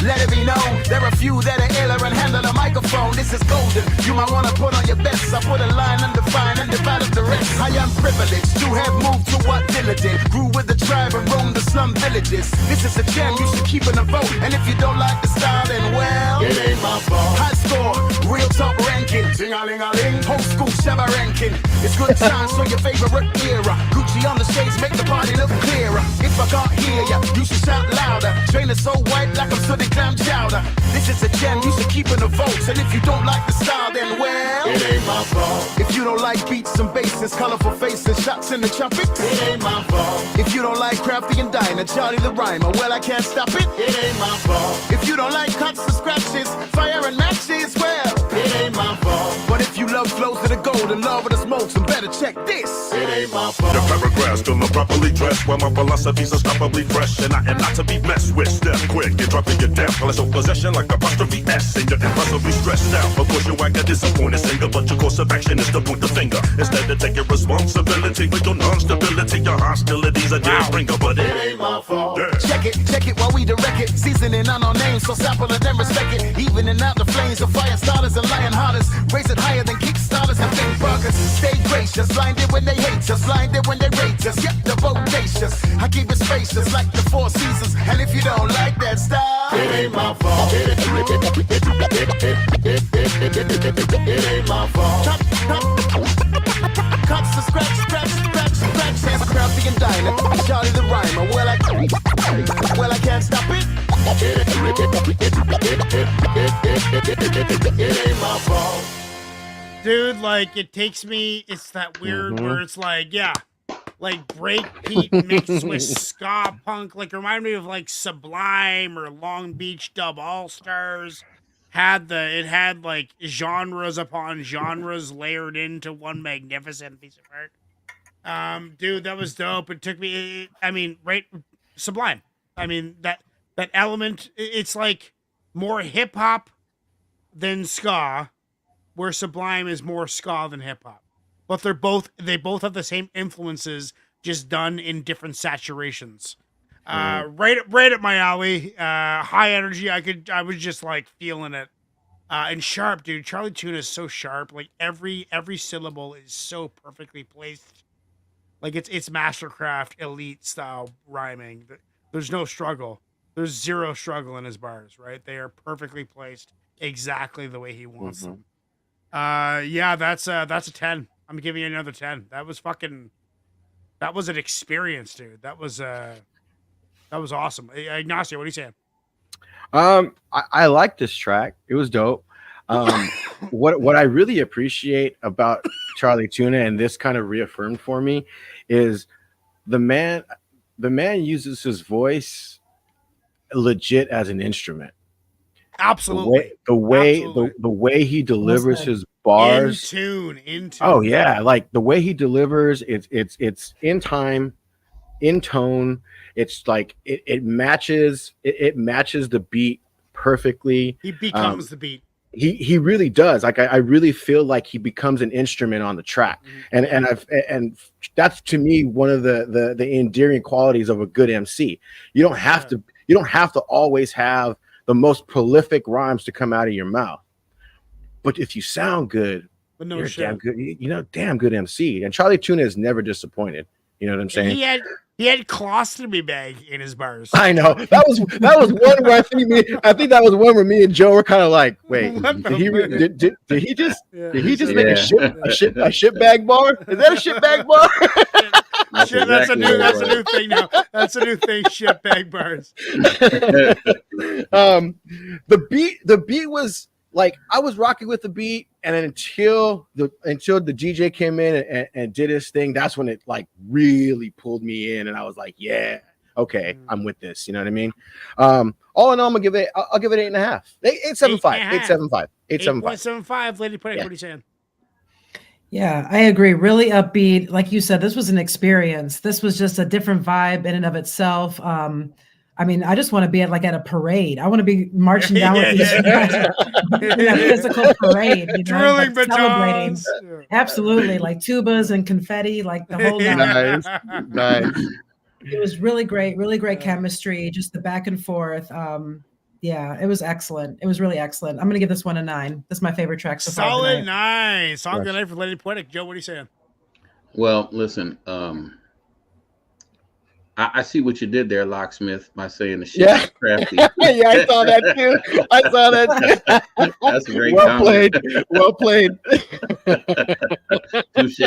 let it be known. There are few that are iller and handle a microphone. This is golden. You might want to put on your best. I put a line undefined and develop the rest. I am privileged to have moved to what diligent. Grew with the tribe and roamed the slum villages. This is a gem you should keep in a vote. And if you don't like the style, then well, it ain't my fault. High score, real top ranking. Ting-a-ling-a-ling. Old school Shabba ranking. It's good times for your favorite era. Gucci on the shades make the party look clearer. If I can't hear ya, you should shout louder. Trainer so white like I'm sooty clam chowder. This is a gem you should keep in the votes. And if you don't like the style, then well, it ain't my fault. If you don't like beats and basses, colorful faces, shots in the trumpet, it ain't my fault. If you don't like Crafty and Diner, Charlie the Rhymer, well, I can't stop it. It ain't my fault. If you don't like cuts and scratches, fire and matches, well, it ain't my fault. But if you love flows of the gold and love of the smokes, then better check this. It ain't my fault. The paragraphs still not properly dressed, while my philosophy's unstoppably fresh, and I am not to be messed with. Step quick and dropping your damn palace of possession like apostrophe S, and you're impossibly stressed out. Of course, you act a disappointed singer, but your course of action is to point the finger instead of taking responsibility for your non-stability. Your hostilities are dear bringer, but it ain't my fault. Yeah. Check it while we direct it. Seasoning on our names, so sample it and respect it. Evening out the flames of fire starters and lion hollers. Raise it higher than kickstarters and big burgers. Stay gracious, blinded when they hate us, blinded when they rate us. Yep, the bodacious. I keep it spacious like the 4 seasons. And if you don't like that style, it ain't my fault. It ain't my fault. Cuts to scratch. Hands Crafty and Diner, Charlie the Rhymer. Well, I can't stop it. It ain't my fault. Dude, like, it takes me, it's that weird where it's like, yeah, like breakbeat mixed with ska punk. Like, remind me of like Sublime or Long Beach Dub All Stars. It had like genres upon genres layered into one magnificent piece of art. Dude, that was dope. It took me, right, Sublime. I mean, that element, it's like more hip hop than ska, where Sublime is more ska than hip hop. But they both have the same influences, just done in different saturations. Right at my alley. High energy. I was just like feeling it. And sharp, dude. Charlie Tuna is so sharp. Like every syllable is so perfectly placed. Like it's mastercraft, elite style rhyming. There's no struggle. There's zero struggle in his bars, right? They are perfectly placed exactly the way he wants Mhm. them. Yeah, that's a 10. I'm giving you another 10. That was an experience, dude. That was awesome. Ignacio, what are you saying? I like this track. It was dope. What I really appreciate about Charlie Tuna, and this kind of reaffirmed for me, is the man uses his voice legit as an instrument. Absolutely. The way Absolutely. he delivers his bars. In tune. Oh yeah, like the way he delivers, it's in time, in tone. It's like it matches the beat perfectly. He becomes the beat. He really does. Like I really feel like he becomes an instrument on the track. And that's to me one of the endearing qualities of a good MC. You don't have to always have the most prolific rhymes to come out of your mouth. But if you sound good, you're damn good, damn good MC. And Charlie Tuna is never disappointed. You know what I'm saying? He had colostomy bag in his bars. I know. That was one where I think that was one where me and Joe were kind of like, wait, did he just make a shit bag bar? Is that a shit bag bar? That's a new thing now. That's a new thing, shit bag bars. The beat was like, I was rocking with the beat, and then until the DJ came in and did his thing, that's when it like really pulled me in, and I was like, yeah, okay, I'm with this. You know what I mean? All in all, I'll give it 8.5. 8.75. 8.75. Lady Pudding, what are you saying? Yeah, I agree. Really upbeat. Like you said, this was an experience. This was just a different vibe in and of itself. I mean, I just want to be at a parade. I want to be marching down with these guys in a physical parade, Drilling celebrating. batons. Absolutely, like tubas and confetti, like the whole nice. It was really great chemistry, just the back and forth. Yeah, it was excellent. It was really excellent. I'm gonna give this one a 9. This is my favorite track so far. Solid 9. Song of the night for Lady Poetic. Joe, what are you saying? Well, listen, I see what you did there, Locksmith, by saying the shit was crafty. Yeah, I saw that too. That's a great comment. Well played. Touche.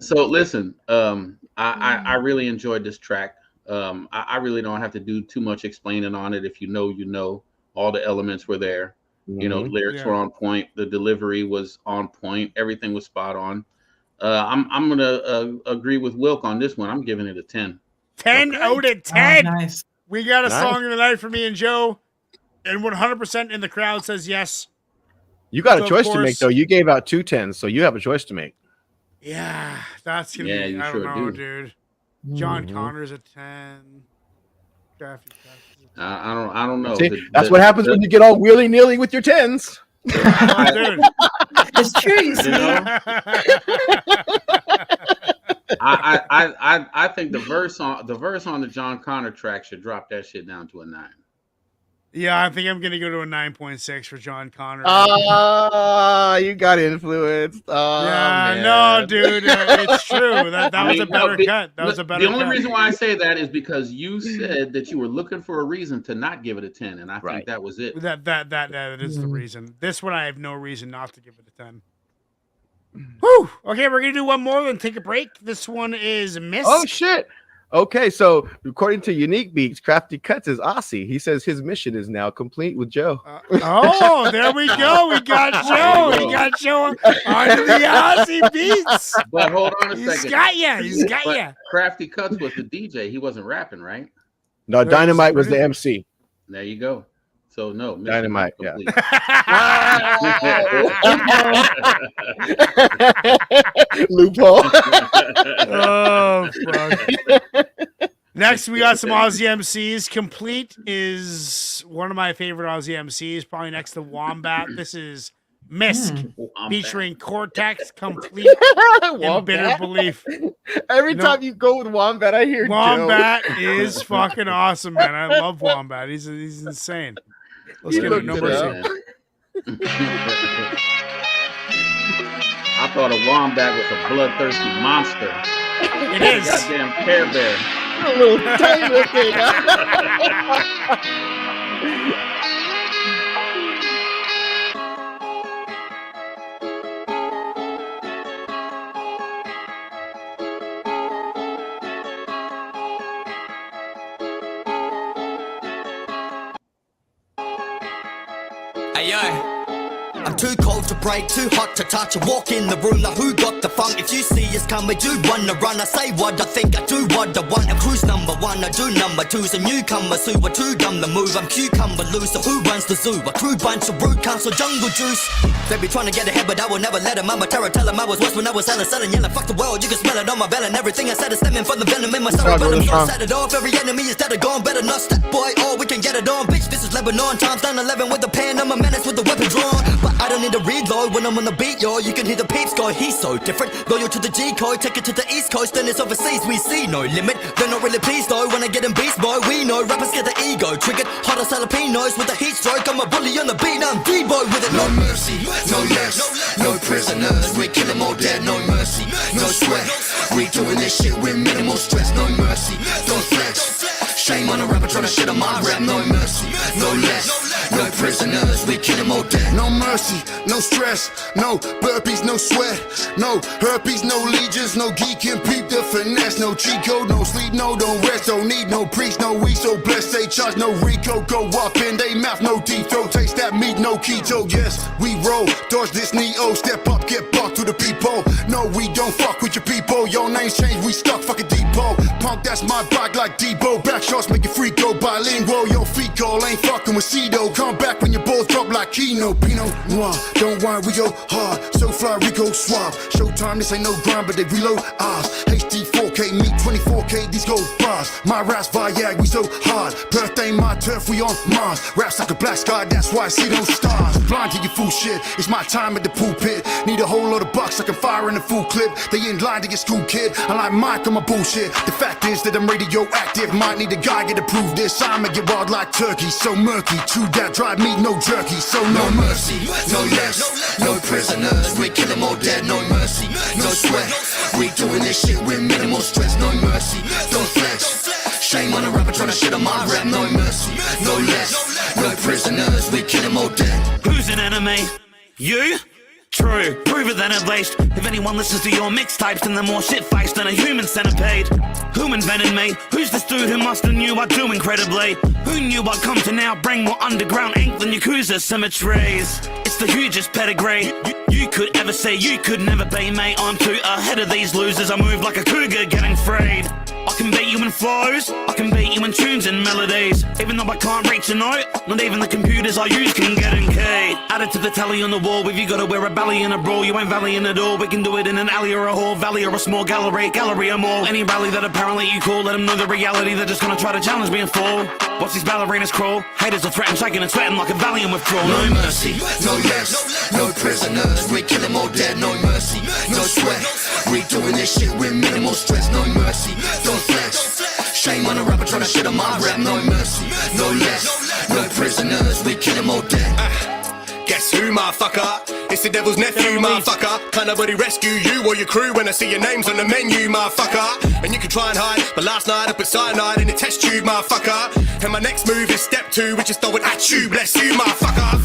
So listen, I really enjoyed this track. I really don't have to do too much explaining on it. If you know, all the elements were there. You know, the lyrics were on point. The delivery was on point. Everything was spot on. I'm gonna agree with Wilk on this one. I'm giving it a 10. 10 out of 10. Oh, nice. We got a song of the night for me and Joe, and 100% in the crowd says yes. You got a choice to make, though. You gave out 2 10s, so you have a choice to make. Yeah, that's gonna be. I don't know, dude. John Connor's a 10. I don't know. See, that's what happens when you get all willy nilly with your 10s. Oh, dude. It's true, you see. I think the verse on the John Connor track should drop that shit down to a 9. Yeah, I think I'm gonna go to a 9.6 for John Connor. You got influenced. Man. No, dude, it's true. That was a better cut. That was a better. The only reason why I say that is because you said that you were looking for a reason to not give it a 10, and I think that was it. That is the reason. This one I have no reason not to give it a 10. Whew. Okay, we're gonna do one more, then take a break. This one is Miss. Oh shit. Okay, so according to Unique Beats, Crafty Cuts is Aussie. He says his mission is now complete with Joe. Oh, there we go. We got Joe. We got Joe on the Aussie Beats. But hold on a second. He's got you. Crafty Cuts was the DJ. He wasn't rapping, right? No, Dynamite was the MC. There you go. So no, Dynamite, yeah. Loophole. Oh fuck. Next, we got some Aussie MCs. Complete is one of my favorite Aussie MCs, probably next to Wombat. This is Misk featuring Cortex, Complete, and Bitter Belief. Every time you go with Wombat, I hear Wombat Joe. is fucking awesome, man. I love Wombat. He's insane. Let's get it. No mercy. I thought a wombat was a bloodthirsty monster. It is. Goddamn Care Bear. A little tiny little thing. Hey yo, I'm too cold to break, too hot to touch. I walk in the room like who got the funk? If you see us coming, do wanna run. I say what I think, I do what I want. I'm cruise number one, I do number two. So newcomers who are too dumb to move. I'm cucumber loose, so who runs the zoo? A crew bunch of rude cunts or jungle juice. They be trying to get ahead, but I will never let them. I'm a terror, tell them I was worse when I was selling, yelling. Fuck the world, you can smell it on my belly. And everything I said is stemming from the venom in my cerebellum. So I set it off, every enemy is dead or gone. Better not step, boy, or we can get it on. Bitch, this is Lebanon, times 9/11 with the pen. I'm a menace with the weapon drawn. But I don't need to reload when I'm on the beat, yo. You can hear the peeps go, he's so different. Loyal to the G code, take it to the East Coast, then it's overseas. We see no limit. They're not really pleased though when I get in beast mode. We know rappers get the ego triggered. Hot as jalapenos with a heat stroke. I'm a bully on the beat, I'm D-boy with it. No mercy, no less, no prisoners. We kill them all dead, no mercy, no sweat. We doing this shit with minimal stress, no mercy, don't flex. Shame on a rapper trying to shit on my rap, no mercy, no less, no prisoners. We kill them all dead. No mercy, no stress, no burpees, no sweat, no herpes, no legions, no geek and peep the finesse, no cheat code, no sleep, no don't rest, don't need no priest, no we so blessed, they charge no Rico, go up in they mouth, no deep throat, taste that meat, no keto, yes, we roll, dodge this Neo, step up, get bucked to the people, no we don't fuck with your people, your names change, we stuck, fucking depot, punk that's my bike like Debo, back shots make it free go, bilingual, your feet call, ain't fucking with Cedo, come back when your balls drop like Chino, Pinot Noir, don't whine, we go hard, so fly, we go suave, showtime, this ain't no grind, but they reload ours, HD 4K, me 24K, these go bars, my raps Viag, we so hard, birthday, my turf, we on Mars, raps like a black sky, that's why I see those stars, blind to your fool shit, it's my time at the pulpit, need a whole lot of bucks, I can fire in a full clip, they in line to get school kid, I like Mike on my bullshit, the fact is that I'm radioactive, might need a guy get to prove this, I'ma get wild like turkey, so murky, chew that drive meat, no jerky, so no mercy, no less, no prisoners. We kill them all dead, no mercy, no sweat. We doing this shit with minimal stress, no mercy, don't flex. Shame on a rapper trying to shit on my rap, no mercy, no less, no prisoners. We kill them all dead. Who's an enemy? You? True, prove it then at least. If anyone listens to your mixtapes, then they're more shit-faced than a human centipede. Who invented me? Who's this dude who must have knew I'd do incredibly? Who knew I'd come to now bring more underground ink than Yakuza symmetries? It's the hugest pedigree you could ever see. You could never be, mate. I'm too ahead of these losers. I move like a cougar getting freed. I can beat you in flows, I can beat you in tunes and melodies. Even though I can't reach a note, not even the computers I use can get in key. Added to the tally on the wall, if you gotta wear a belly in a brawl, you ain't valiant at all. We can do it in an alley or a hall, valley or a small gallery or mall. Any rally that apparently you call, let them know the reality. They're just gonna try to challenge me and fall. Watch these ballerinas crawl, haters will threaten, shaking and sweating like a valiant withdrawal. No mercy, no less, no prisoners. We kill them all dead, no mercy, no sweat. We doing this shit with minimal stress, no mercy, don't flex. Shame on a rapper trying to shit on my rap, no mercy, no less, no prisoners. We kill them all dead. Guess who, motherfucker? It's the devil's nephew, motherfucker. Can't nobody rescue you or your crew when I see your names on the menu, motherfucker. And you can try and hide, but last night I put cyanide in the test tube, motherfucker. And my next move is step 2, which is throw it at you, bless you, motherfucker.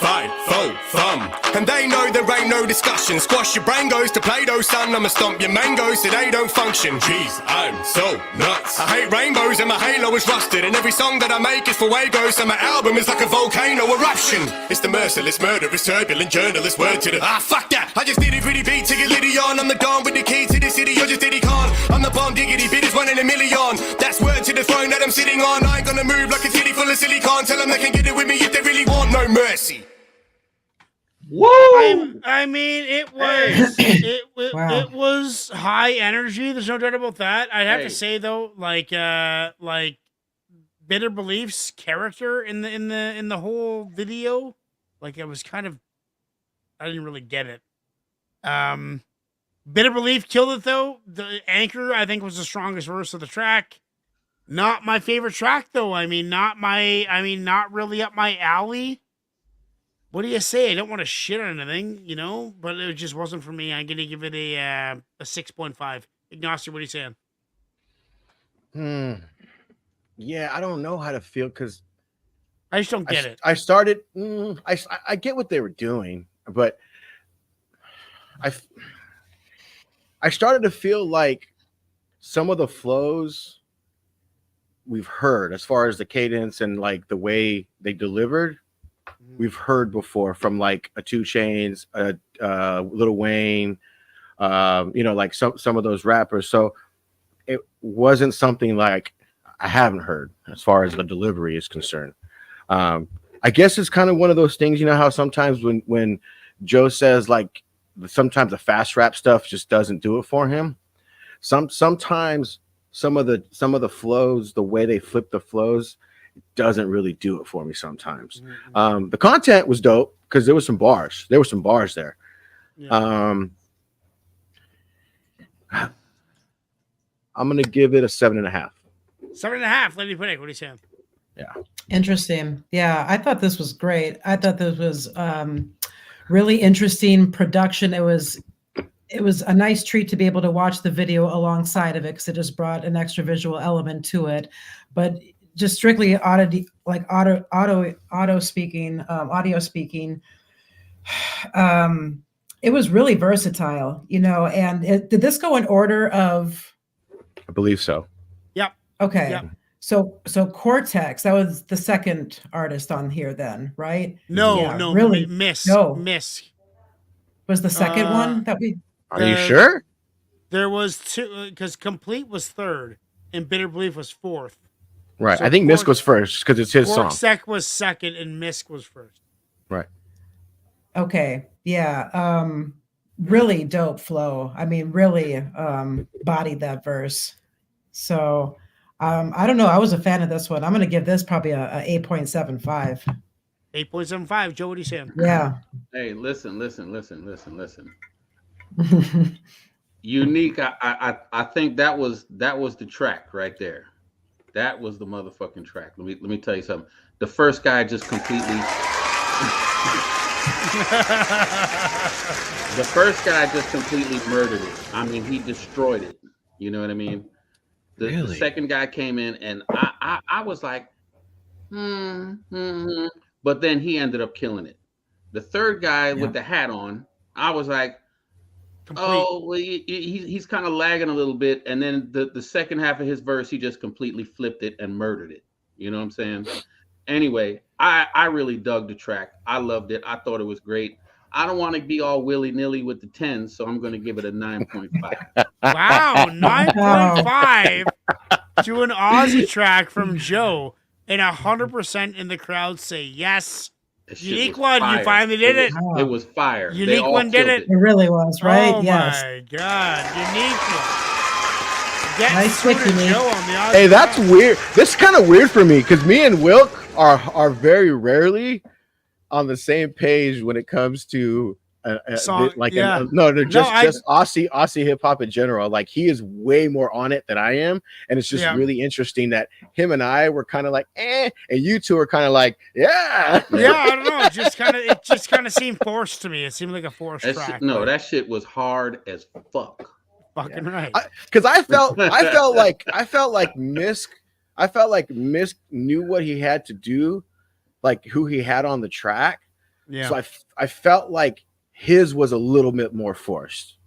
Fine, fo, thumb. And they know there ain't no discussion. Squash your brain goes to Play-Doh, son. I'ma stomp your mangoes so they don't function. Jeez, I'm so nuts. I hate rainbows and my halo is rusted. And every song that I make is for Wagos. So my album is like a volcano eruption. It's the merciless, murderous, turbulent journalist word to the fuck that. I just did a gritty beat to get litty on. I'm the Don with the key to the city, you're just Diddy Khan. I'm the bomb diggity, bit is 1 in a million. That's word to the throne that I'm sitting on. I ain't gonna move like a titty full of silicon. Tell them they can get it with me if they really want. No mercy. Woo! I mean, it was it was high energy. There's no doubt about that. I'd have to say though, like Bitter Belief's character in the whole video, like it was kind of, I didn't really get it. Bitter Belief killed it though. The Anchor, I think, was the strongest verse of the track. Not my favorite track though. Not really up my alley. What do you say? I don't want to shit on anything, but it just wasn't for me. I'm going to give it a 6.5. Ignacio, what are you saying? Yeah, I don't know how to feel because I just don't get it. I started, I get what they were doing, but I started to feel like some of the flows we've heard as far as the cadence and like the way they delivered we've heard before from like a 2 Chainz, Lil Wayne, like some of those rappers. So it wasn't something like I haven't heard as far as the delivery is concerned. I guess it's kind of one of those things, how sometimes when Joe says like sometimes the fast rap stuff just doesn't do it for him. Sometimes some of the flows, the way they flip the flows, doesn't really do it for me sometimes. The content was dope because there were some bars. There there. Yeah. I'm gonna give it a 7.5. 7.5. Lady Pinnick, what are you saying? Yeah. Interesting. Yeah, I thought this was great. I thought this was really interesting production. It was a nice treat to be able to watch the video alongside of it because it just brought an extra visual element to it. But just strictly audio speaking, it was really versatile, and did this go in order of? I believe so. Yep. Okay. Yep. So Cortex, that was the second artist on here then, right? No, really. Miss was the second one that we. Are you sure? There was 2 because Complete was 3rd and Bitter Belief was 4th. Right. So I think Misk was first because it's his song. Cortex was 2nd and Misk was 1st. Right. Okay. Yeah. Really dope flow. I mean, really bodied that verse. So I don't know. I was a fan of this one. I'm going to give this probably a 8.75. 8.75. Joe, what are you saying? Yeah. Hey, listen. Unique. I think that was the track right there. That was the motherfucking track. Let me tell you something. The first guy just completely. The first guy just completely murdered it. I mean, he destroyed it. You know what I mean? The second guy came in, and I was like, but then he ended up killing it. The third guy with the hat on, I was like, well, he's kind of lagging a little bit. And then the second half of his verse, he just completely flipped it and murdered it. You know what I'm saying? Anyway, I really dug the track. I loved it. I thought it was great. I don't want to be all willy-nilly with the 10, so I'm going to give it a 9.5. Wow, 9.5 to an Aussie track from Joe, and 100% in the crowd say yes. Unique one, you finally did it. It was fire. Unique one did it. It really was, right? Oh yes. My God, unique one. Nice pick, Joe on the Aussie Hey, that's track. weird. This is kind of weird for me because me and Wilk are very rarely on the same page when it comes to just Aussie hip hop in general. Like he is way more on it than I am, and it's just really interesting that him and I were kind of like, and you two are kind of like, yeah. I don't know. It just kind of seemed forced to me. It seemed like a forced track. That shit was hard as fuck. Fucking right. Because I felt like Misk knew what he had to do, like who he had on the track. Yeah. So I felt like his was a little bit more forced.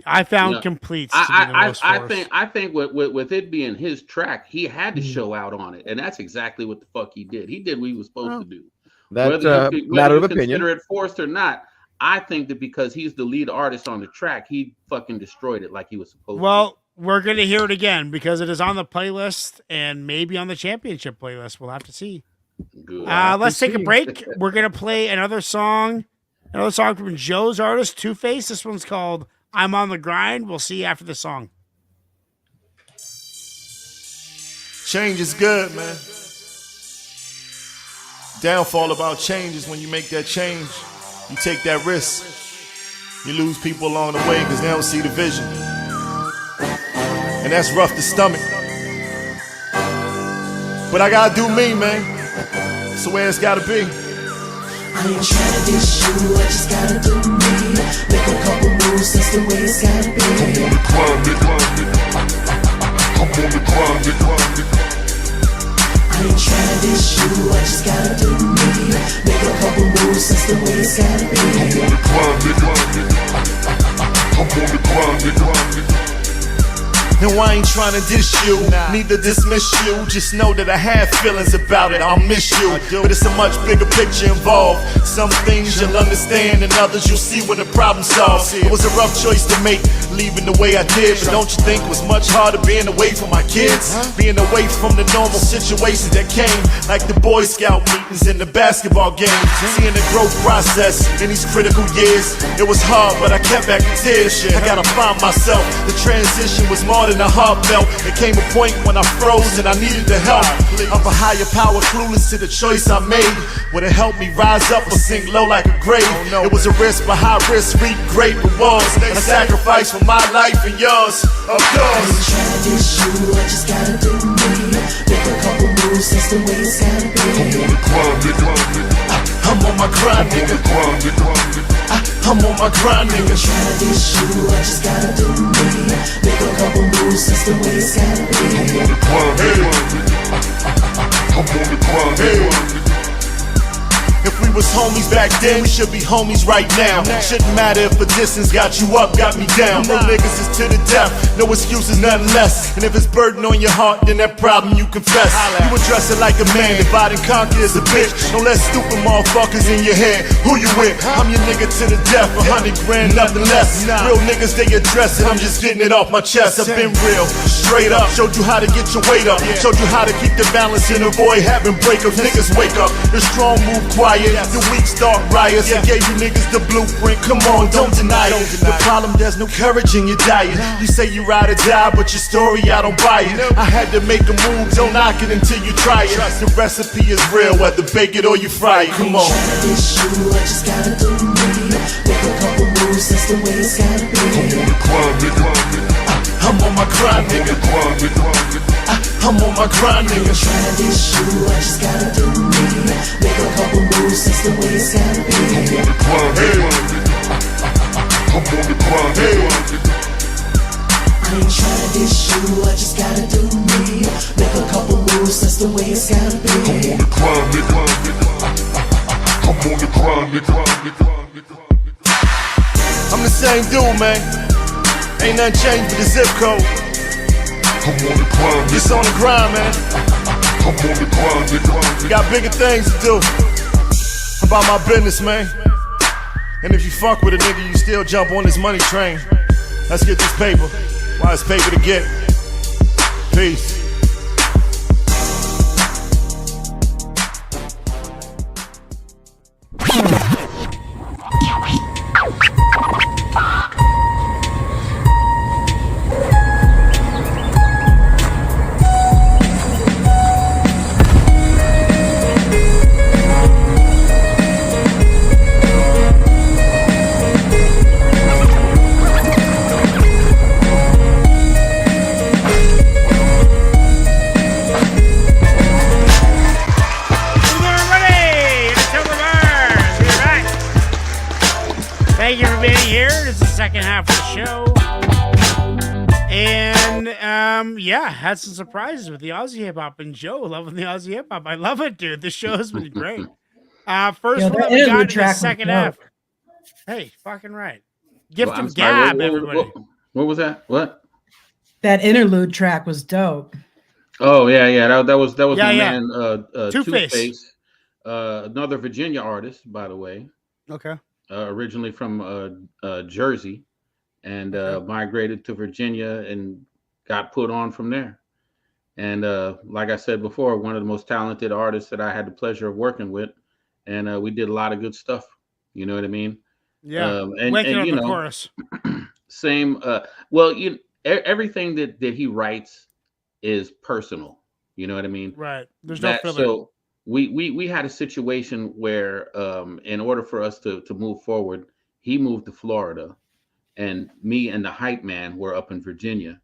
I found Complete to be the most forced. I think with it being his track, he had to show out on it, and that's exactly what the fuck he did. He did what he was supposed to do. That's a matter of opinion. Consider it forced or not, I think that because he's the lead artist on the track, he fucking destroyed it like he was supposed to. Well, we're going to hear it again because it is on the playlist and maybe on the championship playlist. We'll have to see. Good. Let's take a break. We're going to play another song from Joe's artist, Two-Face. This one's called I'm on the Grind. We'll see you after the song. Change is good, man. Downfall about change is when you make that change, you take that risk. You lose people along the way because they don't see the vision. And that's rough to stomach. But I gotta do me, man. It's the way it's gotta be. I ain't trying to dish you, I just gotta do me. Make a couple moves, that's the way it's gotta be. I'm on the grind, nigga. I ain't trying to dish you, I just gotta do me. Make a couple moves, that's the way it's gotta be. I'm on the grind, nigga. And I ain't trying to diss you, neither dismiss you. Just know that I have feelings about it, I'll miss you. But it's a much bigger picture involved. Some things you'll understand and others you'll see when the problem solved. It was a rough choice to make, leaving the way I did. But don't you think it was much harder being away from my kids? Being away from the normal situations that came, like the Boy Scout meetings and the basketball games. Seeing the growth process in these critical years. It was hard, but I kept back the tears. I gotta find myself. The transition was more than a heartfelt. There came a point when I froze and I needed the help of a higher power, clueless to the choice I made. Would it help me rise up or sink low like a grave? It was a risk, but high risk reap great rewards. A sacrifice for my life and yours, of course. I ain't trying to diss you, I just gotta do me. Make a couple moves, that's the way it's gotta be. I'm on my grind, nigga. I'm on my grind, nigga. I ain't trying to diss you, I just gotta do me. Make a couple moves, that's the way it's gotta be. I'm on the grind, nigga. If we was homies back then, we should be homies right now. Shouldn't matter if a distance got you up, got me down. No niggas is to the death, no excuses, nothing less. And if it's burden on your heart, then that problem you confess. You address it like a man, divide and conquer as a bitch. Don't let stupid motherfuckers in your head. Who you with? I'm your nigga to the death, 100 grand, nothing less. Real niggas, they address it, I'm just getting it off my chest. I've been real, straight up, showed you how to get your weight up. Showed you how to keep the balance and avoid having breakups. Niggas wake up, the strong move quiet. The weak start riots. I gave you niggas the blueprint. Come on, don't deny it. The problem, there's no courage in your diet. You say you ride or die, but your story, I don't buy it. I had to make a move, don't knock it until you try it. The recipe is real, whether bake it or you fry it. Come on. I ain't trying to diss you, I just gotta do me. Make a couple moves, that's the way it's gotta be. I'm on my grind, nigga. I'm on my grind, nigga. I ain't trying to diss you, I just gotta do me. Make a couple moves, that's the way it's gotta be. I'm on the grind, nigga. I ain't trying to diss you, I just gotta do me. Make a couple moves, that's the way it's gotta be. I'm on the grind, nigga. I'm on the grind, nigga. I'm the same dude, man. Ain't nothing changed but the zip code. I'm on the grind, Just on the grind, man. I'm on the grind, nigga. Got bigger things to do. About my business, man. And if you fuck with a nigga, you still jump on this money train. Let's get this paper. Why it's paper to get. Peace. Thank you for being here. This is the second half of the show. And, yeah, had some surprises with the Aussie hip hop. And Joe loving the Aussie hip hop. I love it, dude. This show has been great. First one that we got in the second half. Hey, fucking right. Gift and gab, everybody. What was that? What? That interlude track was dope. Oh yeah. That was my man Two-Face. Another Virginia artist, by the way. Okay. Originally from Jersey, and migrated to Virginia and got put on from there. And like I said before, one of the most talented artists that I had the pleasure of working with, and we did a lot of good stuff. You know what I mean? Yeah. And you know, the chorus. Same. Well, everything that he writes is personal. You know what I mean? Right. There's no filler. So we had a situation where in order for us to move forward, he moved to Florida, and me and the hype man were up in Virginia.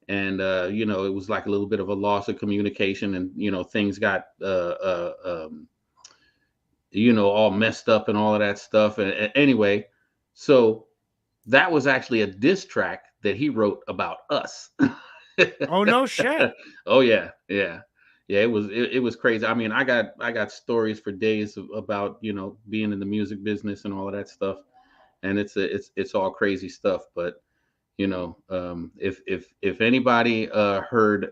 And you know, it was like a little bit of a loss of communication, and you know, things got you know, all messed up and all of that stuff. And anyway, so that was actually a diss track that he wrote about us. Oh no shit. Oh yeah. It was crazy. I mean, I got stories for days about, you know, being in the music business and all of that stuff, and it's all crazy stuff. But If anybody heard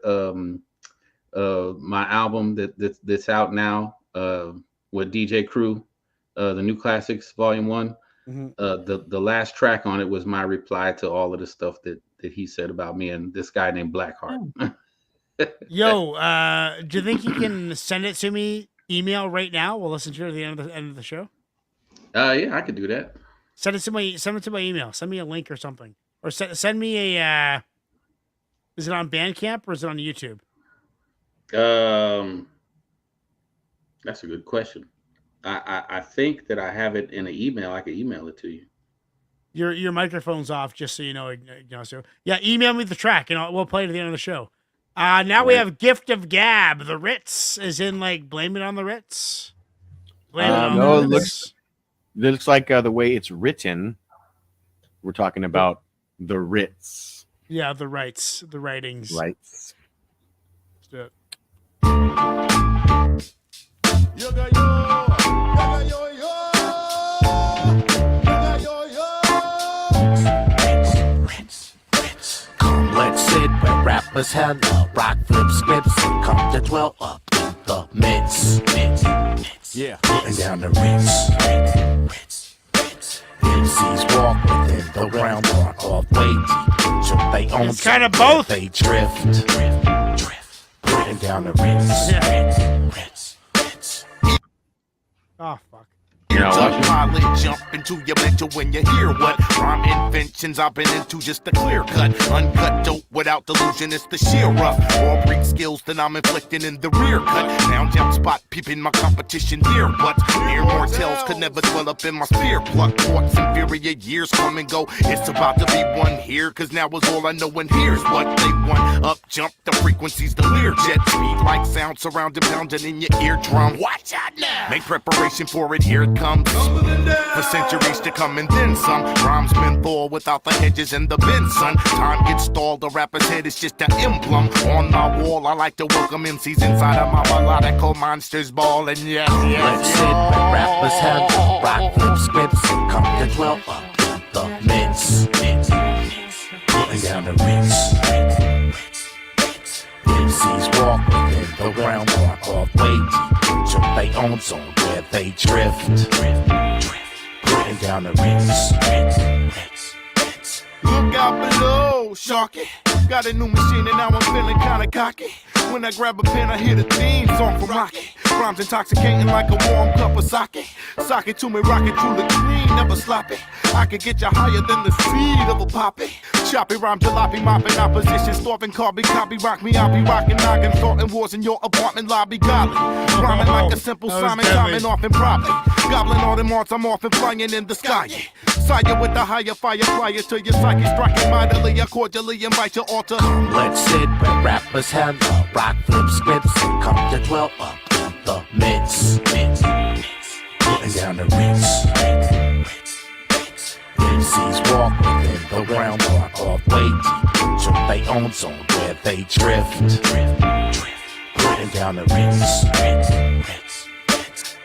my album that's out now with DJ Crew, the New Classics Volume 1. The last track on it was my reply to all of the stuff that he said about me and this guy named Blackheart. Yo, do you think you can send it to me email right now? We'll listen to it at the end of the show. Yeah, I could do that. Send it to my email. Send me a link or something, or send me a. Is it on Bandcamp or is it on YouTube? That's a good question. I think that I have it in an email. I could email it to you. Your microphone's off, just so you know. So yeah, email me the track and we'll play it at the end of the show. Now we have Gift of Gab. The Ritz is in like Blame It on the Ritz. Blame It on no, the Ritz. It looks like the way it's written. We're talking about the Ritz. Yeah, the writings. Rights. Let's do it. Come, let's sit where rappers hella rock flip scripts and come to dwell up in the midst. Yeah, putting down the Ritz. MCs walk within the realm or off way deep. So they own it's kind of both. They drift. Putting down the Ritz. Oh fuck. Jump into your mental when you hear what rhyme inventions I've been into, just a clear cut, uncut dope without delusion. It's the sheer rough raw breed skills that I'm inflicting in the rear cut. Down jump spot, peeping my competition near, but mere mortals could never dwell up in my spear. Pluck thoughts, inferior years come and go. It's about to be one here, cause now is all I know, and here's what they want. Up jump the frequencies, the leer jet speed like sound surrounding, pounding in your eardrum. Watch out now. Make preparation for it, here it comes. For centuries to come and then some. Rhymes menthol without the hedges and the bend, son. Time gets stalled, the rapper's head is just an emblem. On my wall, I like to welcome MCs inside of my melodical monsters ball. And yes, let's sit where rappers have rock flip scripts and come to dwell up in the midst. Putting down the Ritz. MCs walk within the realm or off way deep. So they own zone where they drift. Putting down the Ritz. Look out below, Sharky. Got a new machine and now I'm feeling kinda cocky. When I grab a pen, I hear the theme song from Rocky. Rhymes intoxicating like a warm cup of sake. Sake to me, rocking through the clean, never sloppy. I can get you higher than the seed of a poppy. Choppy rhyme, jalopy, mopping opposition, starving, copy, rock me, I'll be rocking, knocking, starting wars in your apartment lobby, golly. Rhyming like a simple Simon, coming off and propping. Gobbling all them arts, I'm off and flying in the sky. Sire with the higher fire, flyer to your psyche, striking mightily, I cordially invite your altar. Let's sit where rappers have rock flip scripts and come to dwell up in the midst. Putting down the Ritz. MCs walk within the realm or off way deep. So they own zone where they drift. Putting down the Ritz.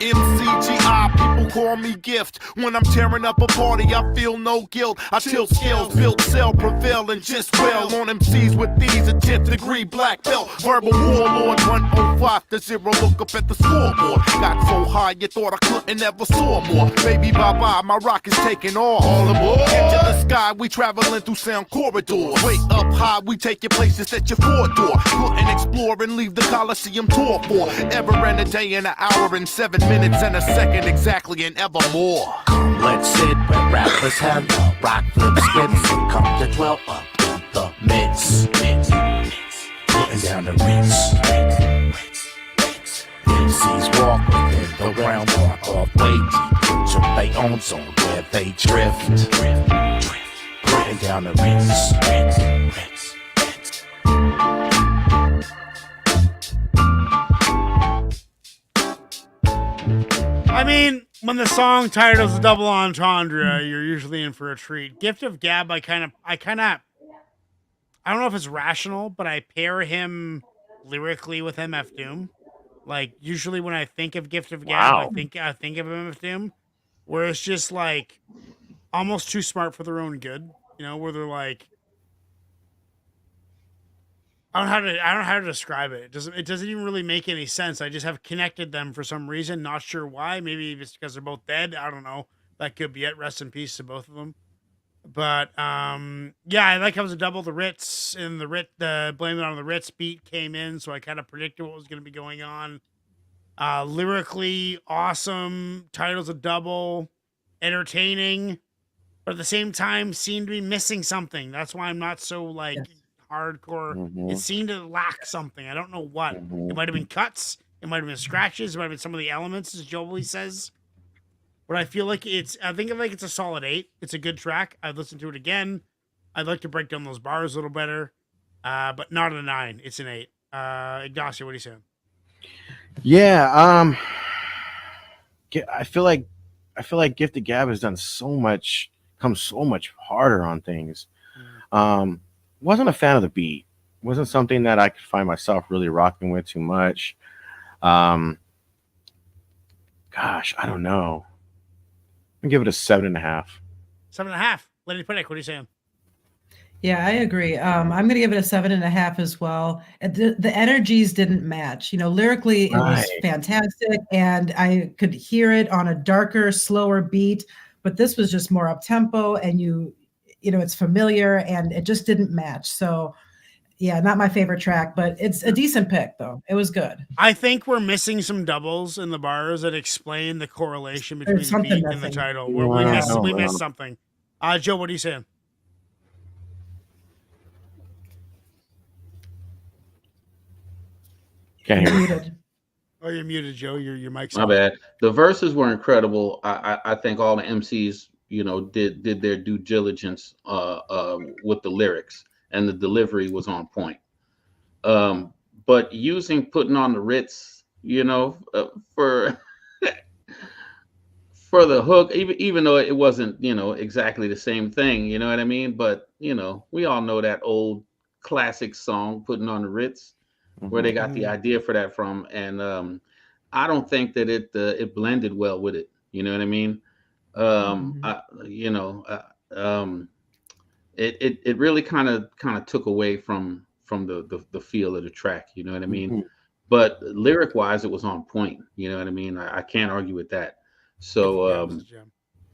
MCGI, people call me gift. When I'm tearing up a party, I feel no guilt. I tilt skills, build, sell, prevail, and just well on MCs with these, a 10th degree black belt. Verbal warlord, 105 to 0, look up at the scoreboard. Got so high, you thought I couldn't ever soar more. Baby, bye-bye, my rock is taking off. All aboard. Into the sky, we traveling through sound corridors. Way up high, we take your places at your four door. Couldn't explore and leave the Coliseum tour for ever and a day and an hour and 7 minutes and a second exactly and evermore. Let's sit where rappers have rock flip scripts and come to dwell up in the midst. Putting down the Ritz. MCs walk within the realm or off way deep. So they own zone where they drift. Putting down the Ritz. I mean, when the song titles a double entendre, you're usually in for a treat. Gift of Gab, I don't know if it's rational, but I pair him lyrically with MF Doom. Like usually when I think of Gift of Gab, I think of MF Doom, where it's just like almost too smart for their own good. You know, where they're like, I don't know how to describe it. It doesn't even really make any sense. I just have connected them for some reason. Not sure why. Maybe it's because they're both dead. I don't know. That could be it. Rest in peace to both of them. But yeah, I like how it was a double. The Ritz and the Blame It on the Ritz beat came in, so I kind of predicted what was going to be going on. Lyrically awesome. Title's a double. Entertaining, but at the same time seemed to be missing something. That's why I'm not so like hardcore. It seemed to lack something. I don't know what. It might have been cuts. It might have been scratches. It might have been some of the elements, as Joey says. But I feel like it's a solid 8. It's a good track. I've listened to it again. I'd like to break down those bars a little better, but not a 9. It's an 8. Ignacio, what are you saying? Yeah, I feel like Gifted Gab has done come so much harder on things. Wasn't a fan of the beat. Wasn't something that I could find myself really rocking with too much. Gosh, I don't know. I'm gonna give it a 7.5. 7.5. Lady Pinnick, what are you saying? Yeah, I agree. I'm going to give it a 7.5 as well. The energies didn't match. Lyrically, it was fantastic, and I could hear it on a darker, slower beat. But this was just more up tempo, and it's familiar, and it just didn't match. So, yeah, not my favorite track, but it's a decent pick, though. It was good. I think we're missing some doubles in the bars that explain the correlation between the beat and the title. We missed something. Joe, what are you saying? Can't hear you. Oh, you're muted, Joe. Your mic's My bad. The verses were incredible. I think all the MCs, did their due diligence with the lyrics, and the delivery was on point. But putting on the Ritz, for for the hook, even though it wasn't, exactly the same thing, you know what I mean? But we all know that old classic song, Putting on the Ritz, where they got the idea for that from, and I don't think that it blended well with it. You know what I mean? It really kind of took away from the feel of the track. You know what I mean? But lyric wise, it was on point. You know what I mean? I can't argue with that. So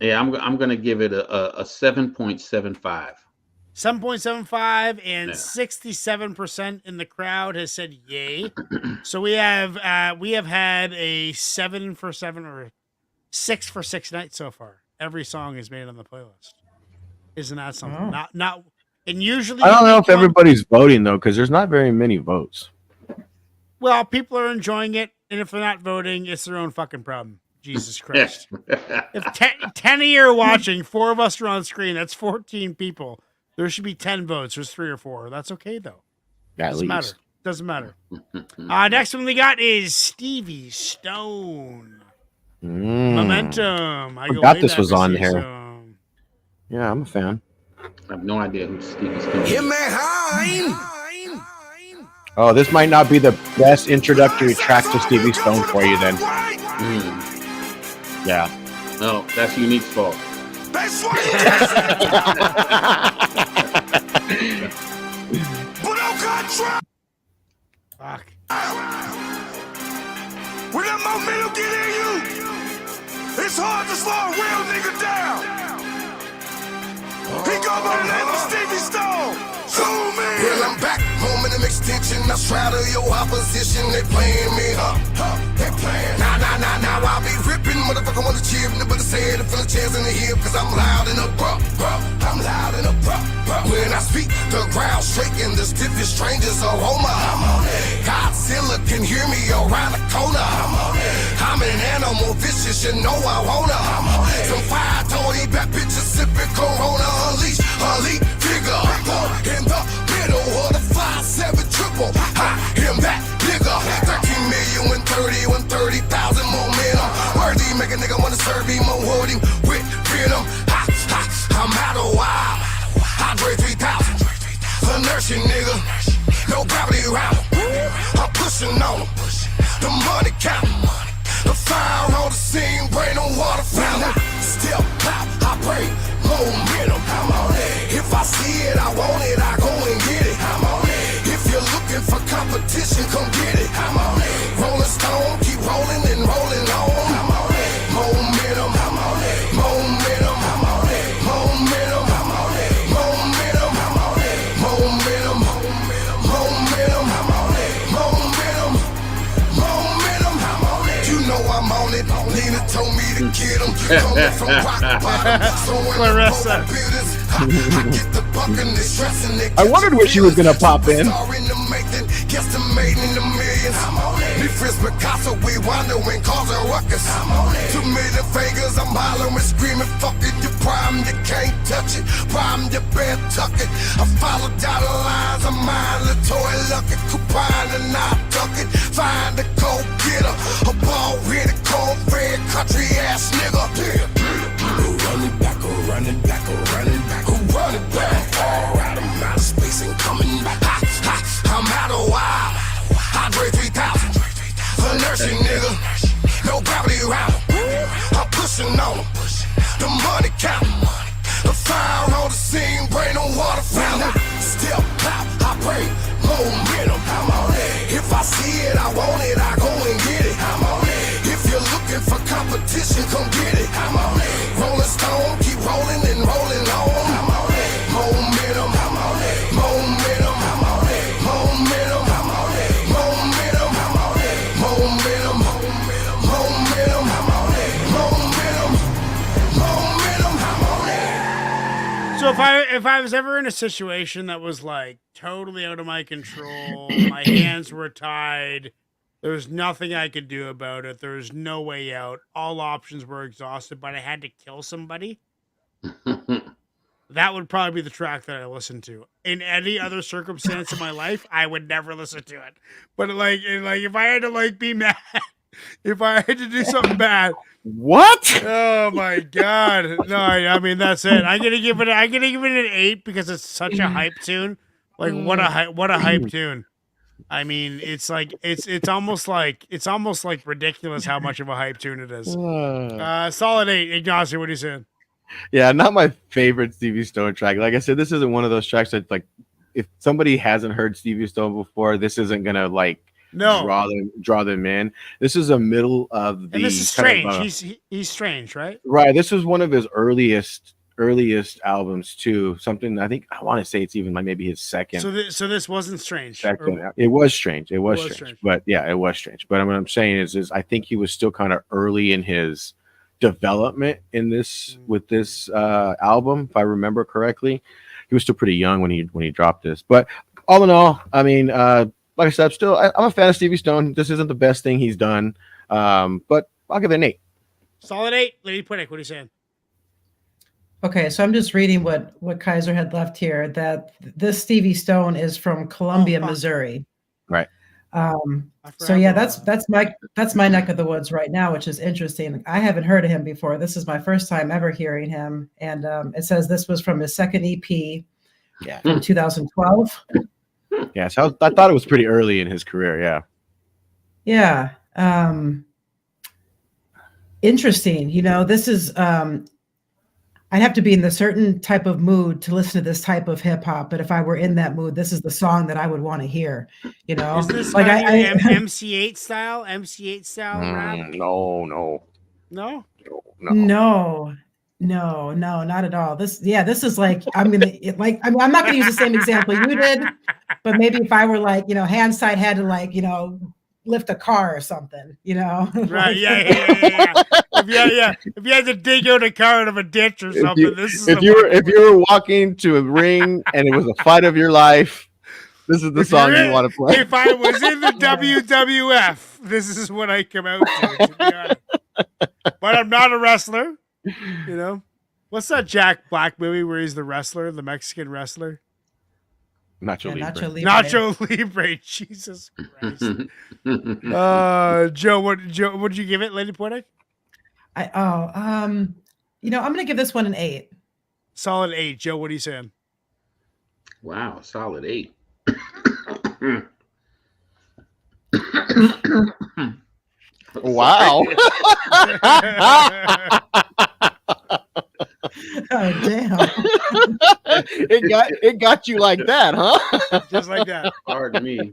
yeah, I'm gonna give it a 7.75. 7.75, and 67% in the crowd has said yay. So we have had a 7 for 7 or 6 for 6 nights so far. Every song is made on the playlist. Isn't that something? Not and usually I don't know if everybody's voting though, because there's not very many votes. Well, people are enjoying it, and if they're not voting, it's their own fucking problem. Jesus Christ. If 10 of you are watching, 4 of us are on screen, that's 14 people. There should be 10 votes. There's 3 or 4. That's okay, though. Doesn't matter. Next one we got is Stevie Stone. Momentum. I forgot this was on here. Yeah, I'm a fan. I have no idea who Stevie Stone is. Oh, this might not be the best introductory track to Stevie Stone for you then. Yeah. No, that's Unique's fault. That's why Fuck. When that momentum get in you, it's hard to slow a real nigga down. He go by the name of Stevie Stone. Zoom in. Well, I'm back, momentum extension. I straddle your opposition. They playing me, they playing. Nah, I'll be ripping. Motherfucker wanna cheer, but it's head and feel a chance in the hip, cause I'm loud and abrupt. I'm loud and abrupt. When I speak, the ground shaking. The stiffest strangers aroma. I'm on it. Godzilla can hear me around the corner. I'm on it. I'm an animal vicious, you know I wanna. I'm on it. Some 5-toed bad bitches sipping Corona. Unleash, elite figure. In the middle of the 5-7 triple. Him that nigga. 13 million when 30,000 momentum. Worthy make a nigga wanna serve him or hold him with venom. I'm out of wild. Andre 3000. Inertia nigga. No gravity around him. I'm pushing on him. The money counting. The fire on the scene, brain on water fountain. Still pop, I pray, momentum. I'm on it. If I see it, I want it, I go and get it. I'm on it. If you're looking for competition, come get it. I'm on it. Rolling Stone, keep rolling and rolling on. I'm on it. Momentum, I'm on it. Momentum, I'm on it. Momentum, I'm on it. Momentum, I'm on it. Momentum, momentum, I'm on it. Momentum, I'm on it. You know I'm on it. Nina told me to get him. Coming from rock bottom, so when Clarissa. I get the buck and they stressing it. I wondered where she was gonna pop in. Guesstimating in the millions. Me friends Picasso, we wandering, causing ruckus. 2 million fingers, I'm hollering, screaming, fucking your prime, you can't touch it. Prime, you better tuck it. I follow down the lines of mine, the toy lucky coupon, and I tuck it. Find the cold getter, a ball headed, cold red, country ass nigga. Running back, running back, running back, running back. All out of my space and coming back. I'm out of wild. Andre 3000. Inertia, nigga. No gravity around him. I'm pushing on him. The money count. The fire on the scene, brain on water fountain. Step pop, I pray. Momentum, I'm on it. If I see it, I want it, I go and get it. I'm on it. If you're looking for competition, come get it. I'm on it. Rolling Stone, keep rolling and rolling on. I'm on it. Momentum, I'm on it. Momentum, I'm on it. Momentum, I'm on it. Momentum, I'm on it. Momentum, momentum, I'm on it. Momentum, I'm on it. So if I was ever in a situation that was like totally out of my control, my hands were tied, there was nothing I could do about it, there was no way out, all options were exhausted, but I had to kill somebody, that would probably be the track that I listened to. In any other circumstance in my life, I would never listen to it. But like if I had to like be mad, if I had to do something bad. What? Oh my god! No, I mean that's it. I'm gonna give it an 8 because it's such a hype tune. Like what a hype tune. I mean, it's like it's almost like ridiculous how much of a hype tune it is. Solid 8. Ignacio, what are you saying? Yeah, not my favorite Stevie Stone track. Like I said, this isn't one of those tracks that like if somebody hasn't heard Stevie Stone before, this isn't gonna like draw them in. This is a middle of the. And this is strange. He's strange, right? Right. This is one of his earliest albums too. Something I think I want to say it's even like maybe his second. So this wasn't strange. It was strange. It was strange. But yeah, it was strange. But what I'm saying is I think he was still kind of early in his development in this with this album, if I remember correctly. He was still pretty young when he dropped this. But all in all, I mean, like I said, I'm a fan of Stevie Stone. This isn't the best thing he's done, but I'll give it an 8. Solid 8. Lady Pudick, what are you saying? Okay, so I'm just reading what Kaiser had left here. That this Stevie Stone is from Columbia, Missouri. Right. So yeah, that's my neck of the woods right now, which is interesting. I haven't heard of him before. This is my first time ever hearing him, and it says this was from his second EP, from 2012. Yeah, so I thought it was pretty early in his career. Yeah. Yeah. Interesting. You know, this is I'd have to be in the certain type of mood to listen to this type of hip hop. But if I were in that mood, this is the song that I would want to hear. You know, is this like MC8 style? MC8 style rap? No, not at all. This is like I'm not gonna use the same example you did, but maybe if I were like, you know, Handside had to like, you know, lift a car or something, you know. Right, yeah. If you had to dig out a car out of a ditch or something, if you were walking to a ring and it was a fight of your life, this is the song you want to play. If I was in the WWF, this is what I come out to be honest. But I'm not a wrestler, you know. What's that Jack Black movie where he's the wrestler, the Mexican wrestler? Nacho Libre. Nacho Libre. Jesus Christ. Joe, what did you give it, Lady Pudick? You know, I'm gonna give this one an 8. Solid 8. Joe, what are you saying? Wow, solid 8. Wow. Oh damn. It got you like that, huh? Just like that. Pardon me.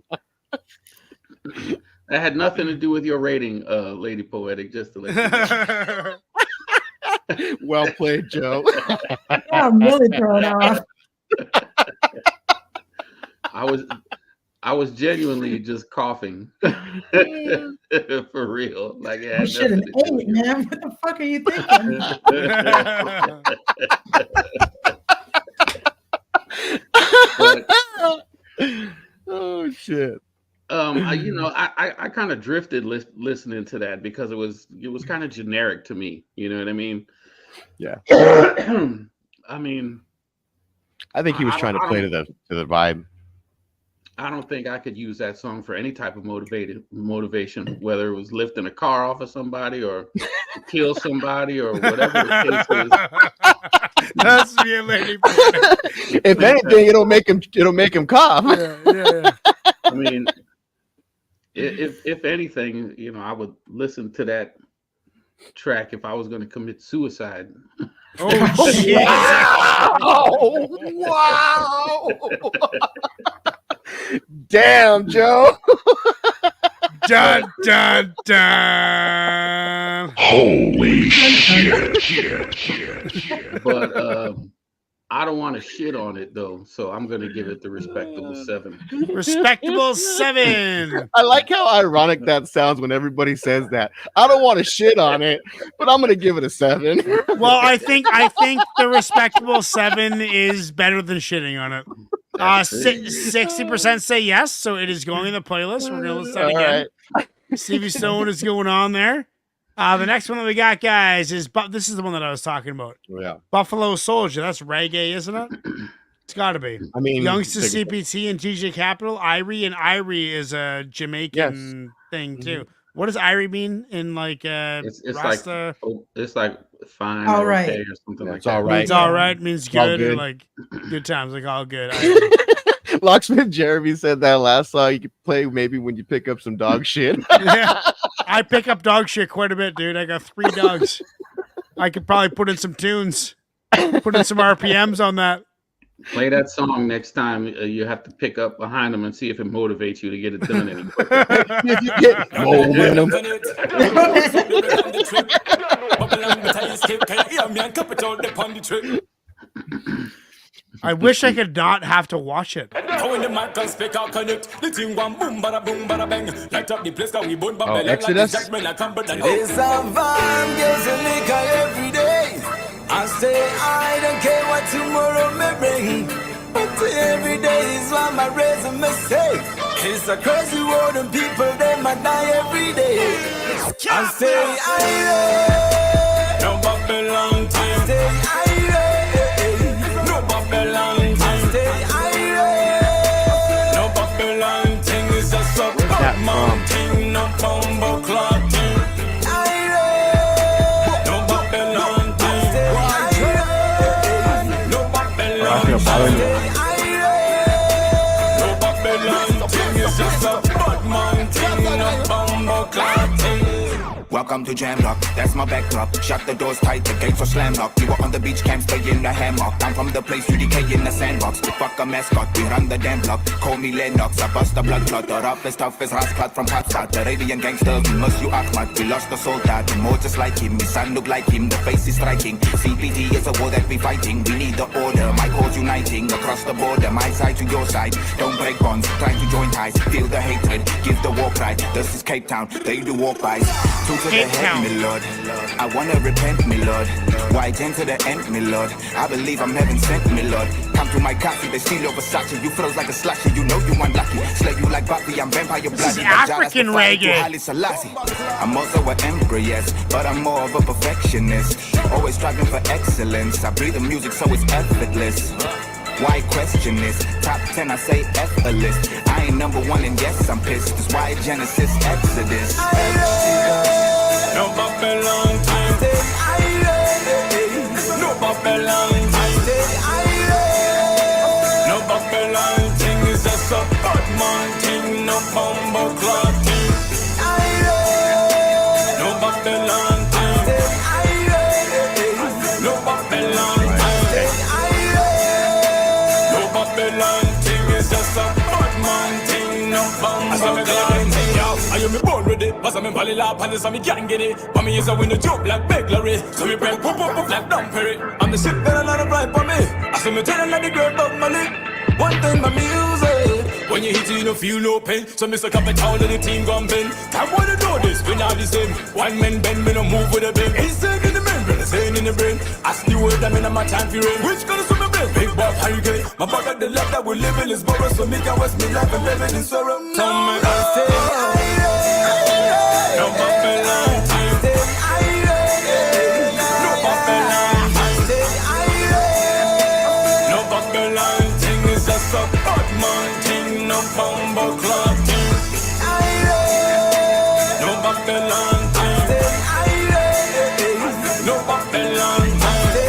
That had nothing to do with your rating, Lady Poetic, just to let you know. Well played, Joe. I'm really thrown off. I was genuinely just coughing. For real. Like it had should have nothing to ate, man. What the fuck are you thinking? Oh shit. I kind of drifted listening to that because it was kind of generic to me. You know what I mean? Yeah. I mean, I think he was trying to play to the vibe. I don't think I could use that song for any type of motivation, whether it was lifting a car off of somebody or kill somebody or whatever the case is. That's me, Lady. If anything, it'll make him cough. Yeah. I mean, if anything, I would listen to that track if I was going to commit suicide. Oh, shit. Wow. Damn, Joe. Dun, dun, dun. Holy shit. But I don't want to shit on it, though, so I'm going to give it the respectable 7. Respectable 7. I like how ironic that sounds when everybody says that. I don't want to shit on it, but I'm going to give it a 7. Well, I think the respectable 7 is better than shitting on it. 60% say yes, so it is going in the playlist. We're gonna listen to that again. Right. Stevie Stone is going on there. The next one that we got, guys, is this is the one that I was talking about. Yeah, Buffalo Soldier. That's reggae, isn't it? It's got to be. I mean, Youngster CPT and TJ Capital. Irie is a Jamaican thing too. Mm-hmm. What does Irie mean in like it's Rasta? It's like fine, all right, okay, or something like that. All right. Means all right. Means good, or like good times, like all good. Locksmith Jeremy said that last song you could play maybe when you pick up some dog shit. Yeah, I pick up dog shit quite a bit, dude. I got 3 dogs. I could probably put in some tunes, put in some RPMs on that. Play that song next time. You have to pick up behind them and see if it motivates you to get it done any quicker. If you get momentum. I wish I could not have to watch it. Oh, Exodus. It's a vibe, girls and liquor every day. I say I don't care what tomorrow may bring, but every day is what my resume say. It's a crazy world and people they might die every day. I say I no Babylon time. I say I no Babylon time. I say I no Babylon thing is just a bad mountain, no bumble clock. Welcome to Jam Rock, that's my backdrop. Shut the doors tight, the gates are slam locked. You were on the beach, can't stay in the hammock. I'm from the place you decay in the sandbox. Fuck a mascot, we run the damn block. Call me Lennox, I bust the blood clot. The roughest, toughest rascal from Hotspot. The Arabian gangsters, we must you Ahmad. We lost the soldier, and more just like him. His son look like him, the face is striking. CPT is a war that we fighting. We need the order, my cause uniting. Across the border, my side to your side. Don't break bonds, try to join ties. Feel the hatred, give the war cry. This is Cape Town, they do walk-bys. Two to the head, me Lord. I wanna repent, me Lord. Why then to the end, me Lord? I believe I'm heaven sent, me Lord. Come to my coffee, they steal your Versace. You froze like a slushy, you know you unlucky. Slay you like Buffy, I'm vampire bloody. This is African reggae. I'm also an empress, but I'm more of a perfectionist. Always striving for excellence. I breathe the music so it's effortless. Why question this? Top 10, I say F a list. I ain't number 1 and yes, I'm pissed. That's why Genesis, Exodus. No Babylon time. No Babylon time. No Babylon thing is just a bad man thing. No bumble clock thing. No Babylon time. No Babylon time. No Babylon thing is just a bad man thing. No bumble with it. Pass me pally lap and so me can't get it. For me is a win the joke like burglary. So me break pop like Don Perry. I'm the shit that a lot of right for me. I see me telling like the girl above my lip. One thing my music. When you hit it, you don't feel no pain. So me suck up a town and the team gone bend. Time wanna do this, we not the same. One man bend, me no move with a bend. Insane in the membrane, insane in the brain. Ask the word, I mean I'm my time for rain. Which gonna swim my brain? Big Bob hurricane. My back at the life that we live in is borrowed. So me can waste me life and live in sorrow. Come and I say, no Babylon. No Babylon. No Babylon thing is just a bad man thing. No bomber club thing. No Babylon thing. No Babylon thing.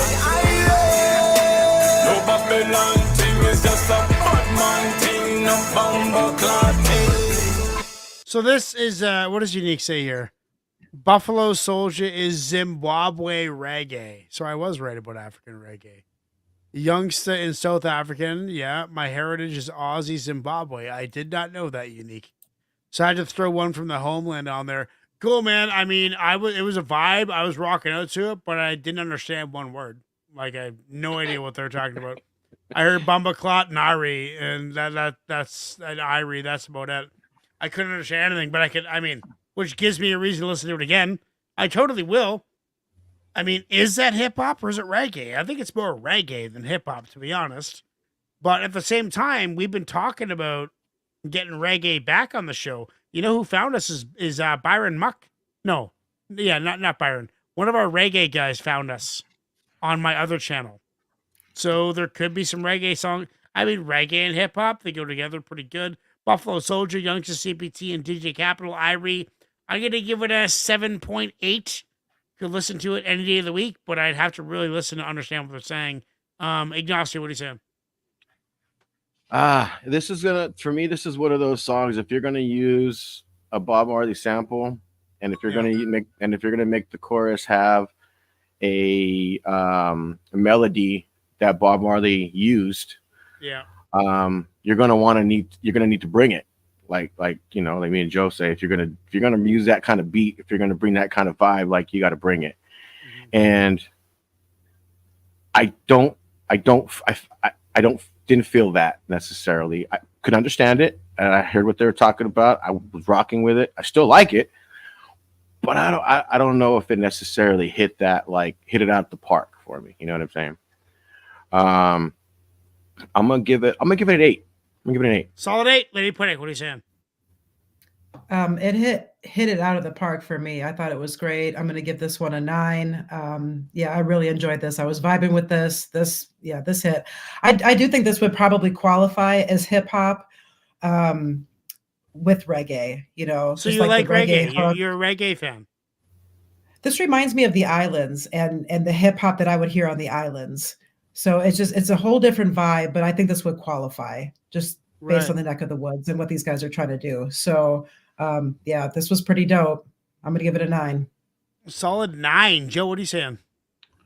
No Babylon thing is just a bad man thing. No bomber club thing. So this is what does Unique say here? Buffalo Soldier is Zimbabwe reggae. So I was right about African reggae. Youngster in South African. Yeah, my heritage is Aussie Zimbabwe. I did not know that, Unique. So I had to throw one from the homeland on there. Cool, man. I mean, it was a vibe. I was rocking out to it, but I didn't understand one word. Like I have no idea what they're talking about. I heard Bumba Clot and Irie, and that's an Irie. That's about it. I couldn't understand anything, but which gives me a reason to listen to it again. I totally will. I mean, is that hip hop or is it reggae? I think it's more reggae than hip hop, to be honest. But at the same time, we've been talking about getting reggae back on the show. You know who found us is Byron Muck. No, yeah, not Byron. One of our reggae guys found us on my other channel. So there could be some reggae song. I mean, reggae and hip hop, they go together pretty good. Buffalo Soldier, Youngster CPT, and DJ Capital, Irie. I'm going to give it a 7.8. Could listen to it any day of the week, but I'd have to really listen to understand what they're saying. Ignacio, what are you saying? This is this is one of those songs. If you're gonna use a Bob Marley sample, and if you're gonna make the chorus have a melody that Bob Marley used, yeah, you're gonna need to bring it. Like me and Joe say, if you're gonna use that kind of beat, if you're gonna bring that kind of vibe, like you got to bring it. And I didn't feel that necessarily. I could understand it, and I heard what they were talking about. I was rocking with it. I still like it, but I don't know if it necessarily hit it out the park for me. You know what I'm saying? I'm gonna give it an 8. I'm gonna give it an 8. Solid 8. Lady Pudding, what are you saying? It hit it out of the park for me. I thought it was great. I'm going to give this one a 9. Yeah, I really enjoyed this. I was vibing with this hit. I do think this would probably qualify as hip hop with reggae, So you like reggae. You're a reggae fan. This reminds me of the islands and the hip hop that I would hear on the islands. So it's a whole different vibe, but I think this would qualify just based on the neck of the woods and what these guys are trying to do. So yeah, this was pretty dope. I'm gonna give it a 9. Solid 9. Joe, what are you saying?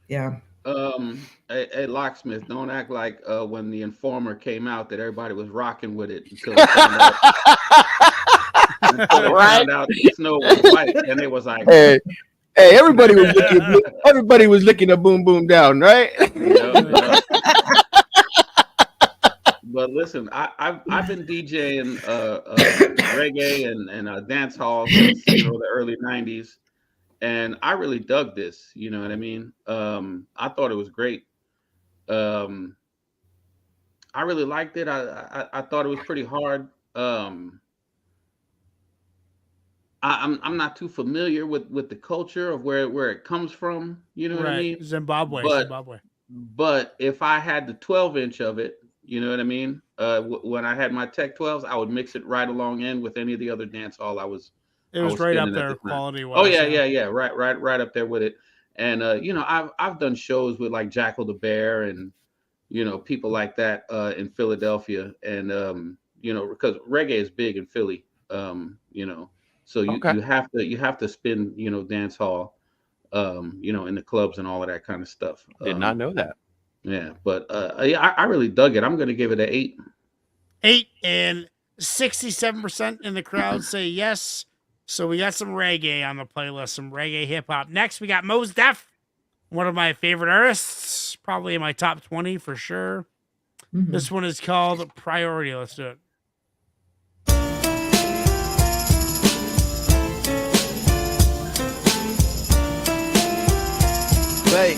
Yeah. Hey, Locksmith, don't act like when the Informer came out that everybody was rocking with it until they found out, found out that Snow was white, and it was like, hey, everybody was licking a boom boom down, right? But listen, I've been DJing reggae and dance hall since the early 90s, and I really dug this. You know what I mean? I thought it was great. I really liked it. I thought it was pretty hard. I'm not too familiar with the culture of where it comes from. You know what I mean? Zimbabwe. But if I had the 12-inch of it, you know what I mean? When I had my Tech 12s, I would mix it right along in with any of the other dance hall I was. It was right up there quality wise. Oh yeah. Right up there with it. And I've done shows with like Jackal the Bear and people like that in Philadelphia, and because reggae is big in Philly, so you have to spin dance hall, in the clubs and all of that kind of stuff. Did not know that. Yeah, but I really dug it. I'm going to give it an 8. 8, and 67% in the crowd say yes. So we got some reggae on the playlist, some reggae hip hop. Next, we got Mos Def, one of my favorite artists, probably in my top 20 for sure. This one is called Priority. Let's do it. Hey.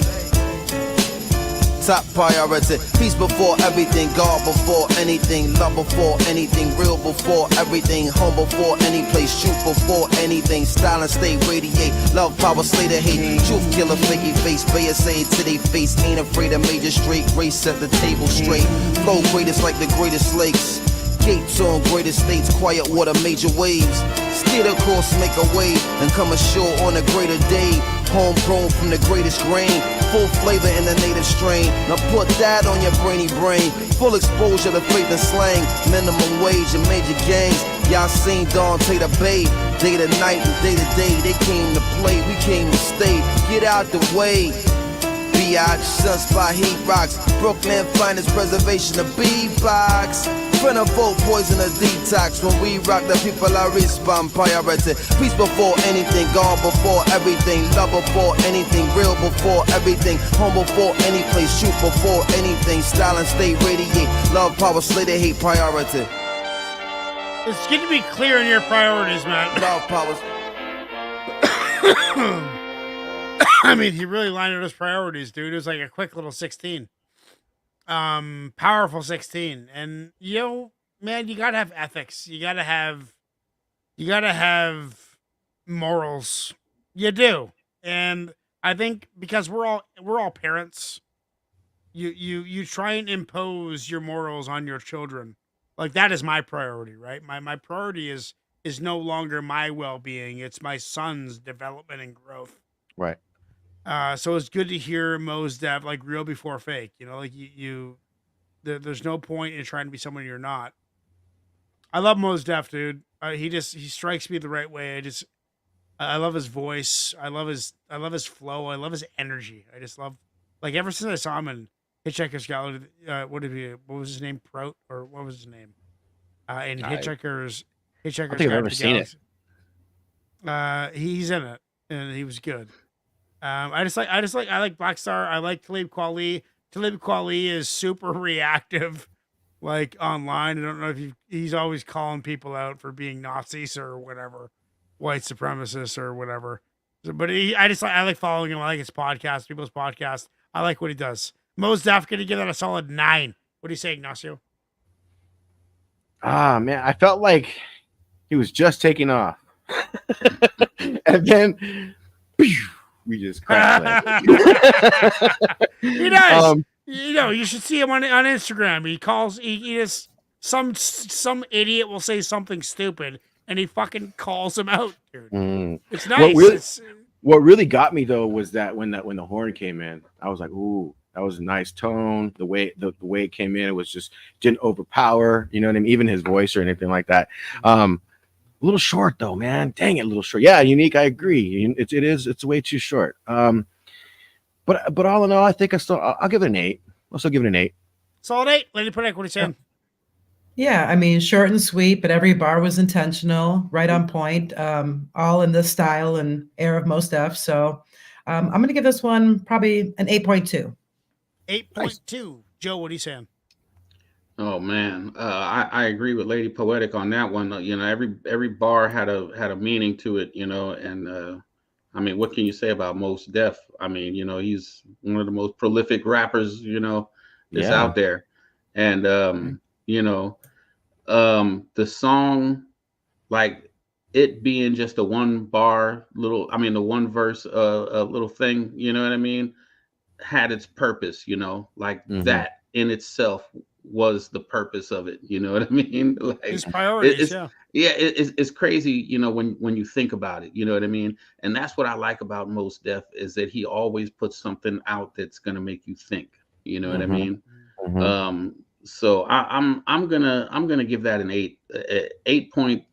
Top priority, peace before everything, God before anything, love before anything, real before everything, home before any place, truth before anything, style and stay radiate, love power slay the hate, truth killer flaky face, bay say to they face, ain't afraid of major straight, race set the table straight, flow greatest like the greatest lakes, gates on great estates, quiet water, major waves, steer the course, make a wave, and come ashore on a greater day, homegrown from the greatest grain, full flavor in the native strain. Now put that on your brainy brain. Full exposure to faith and slang. Minimum wage and major gains. Y'all seen Dante the Bay. Day to night and day to day. They came to play, we came to stay. Get out the way. B.I.G. Sunspot Heat Rocks. Brooklyn finest preservation of B-Box. Friend of folk, poison a detox. When we rock, the people are respond priority. Peace before anything, God before everything, love before anything, real before everything, home before any place, truth before anything, style and stay radiate, love power, slay the hate priority. It's good to be clear in your priorities, man. Love powers. I mean, he really lined out his priorities, dude. It was like a quick little 16. Powerful 16. And man, you gotta have ethics. You gotta have morals. You do. And I think because we're all parents, you try and impose your morals on your children. Like that is my priority, right? My priority is no longer my well-being. It's my son's development and growth. Right. So it's good to hear Mos Def like real before fake. Like there's no point in trying to be someone you're not. I love Mos Def, dude. He strikes me the right way. I love his voice. I love his flow. I love his energy. I just love, like, ever since I saw him in Hitchhiker's Gallery. What was his name? Prout, or what was his name? In Hitchhiker's I think I've never seen it. He's in it, and he was good. I like Black Star. I like Talib Kweli. Talib Kweli is super reactive, like online. I don't know if he's always calling people out for being Nazis or whatever, white supremacists or whatever. But I like following him. I like his podcast, people's podcast. I like what he does. Mos Def, gonna give that a solid 9. What do you say, Ignacio? Ah, man, I felt like he was just taking off, and then we just crashed. He does. You should see him on Instagram. He calls. He just some idiot will say something stupid, and he fucking calls him out, dude. It's nice. What really got me though was that when the horn came in, I was like, ooh. That was a nice tone. The way it came in, it was just didn't overpower. You know what I mean? Even his voice or anything like that. A little short though, man. Dang it, a little short. Yeah, unique. I agree. It's way too short. But all in all, I think I'll give it an 8. I'll still give it an 8. Solid 8. Lady Predict, what are you saying? Yeah, I mean, short and sweet, but every bar was intentional, right on point. All in this style and air of Mos Def. So I'm going to give this one probably an 8.2. 8.2. Nice. Joe, what are you saying? Oh man, I agree with Lady Poetic on that one. Every bar had a meaning to it, and I mean, what can you say about Mos Def? I mean, he's one of the most prolific rappers, that's out there, and the song, like it being just a one verse, little thing, you know what I mean? Had its purpose, that in itself was the purpose of it. You know what I mean? Like his priorities, it's crazy, when you think about it, you know what I mean? And that's what I like about Mos Def is that he always puts something out that's gonna make you think. You know what I mean? So I'm gonna give that an 8.25.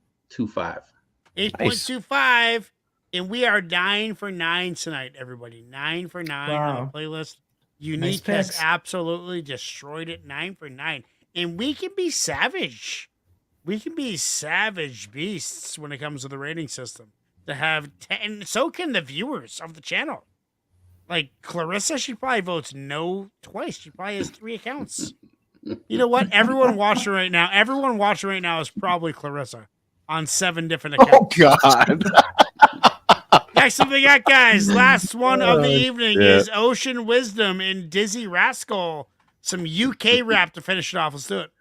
8.25. And we are 9 for 9 tonight, everybody. 9 for 9 on the playlist. Unique has absolutely destroyed it. 9 for 9. And we can be savage. We can be savage beasts when it comes to the rating system. To have 10, so can the viewers of the channel. Like Clarissa, she probably votes no twice. She probably has 3 accounts. You know what? Everyone watching right now is probably Clarissa on 7 different accounts. Oh God. Next thing we got, guys. Last one of the evening is Ocean Wisdom and Dizzy Rascal. Some UK rap to finish it off. Let's do it.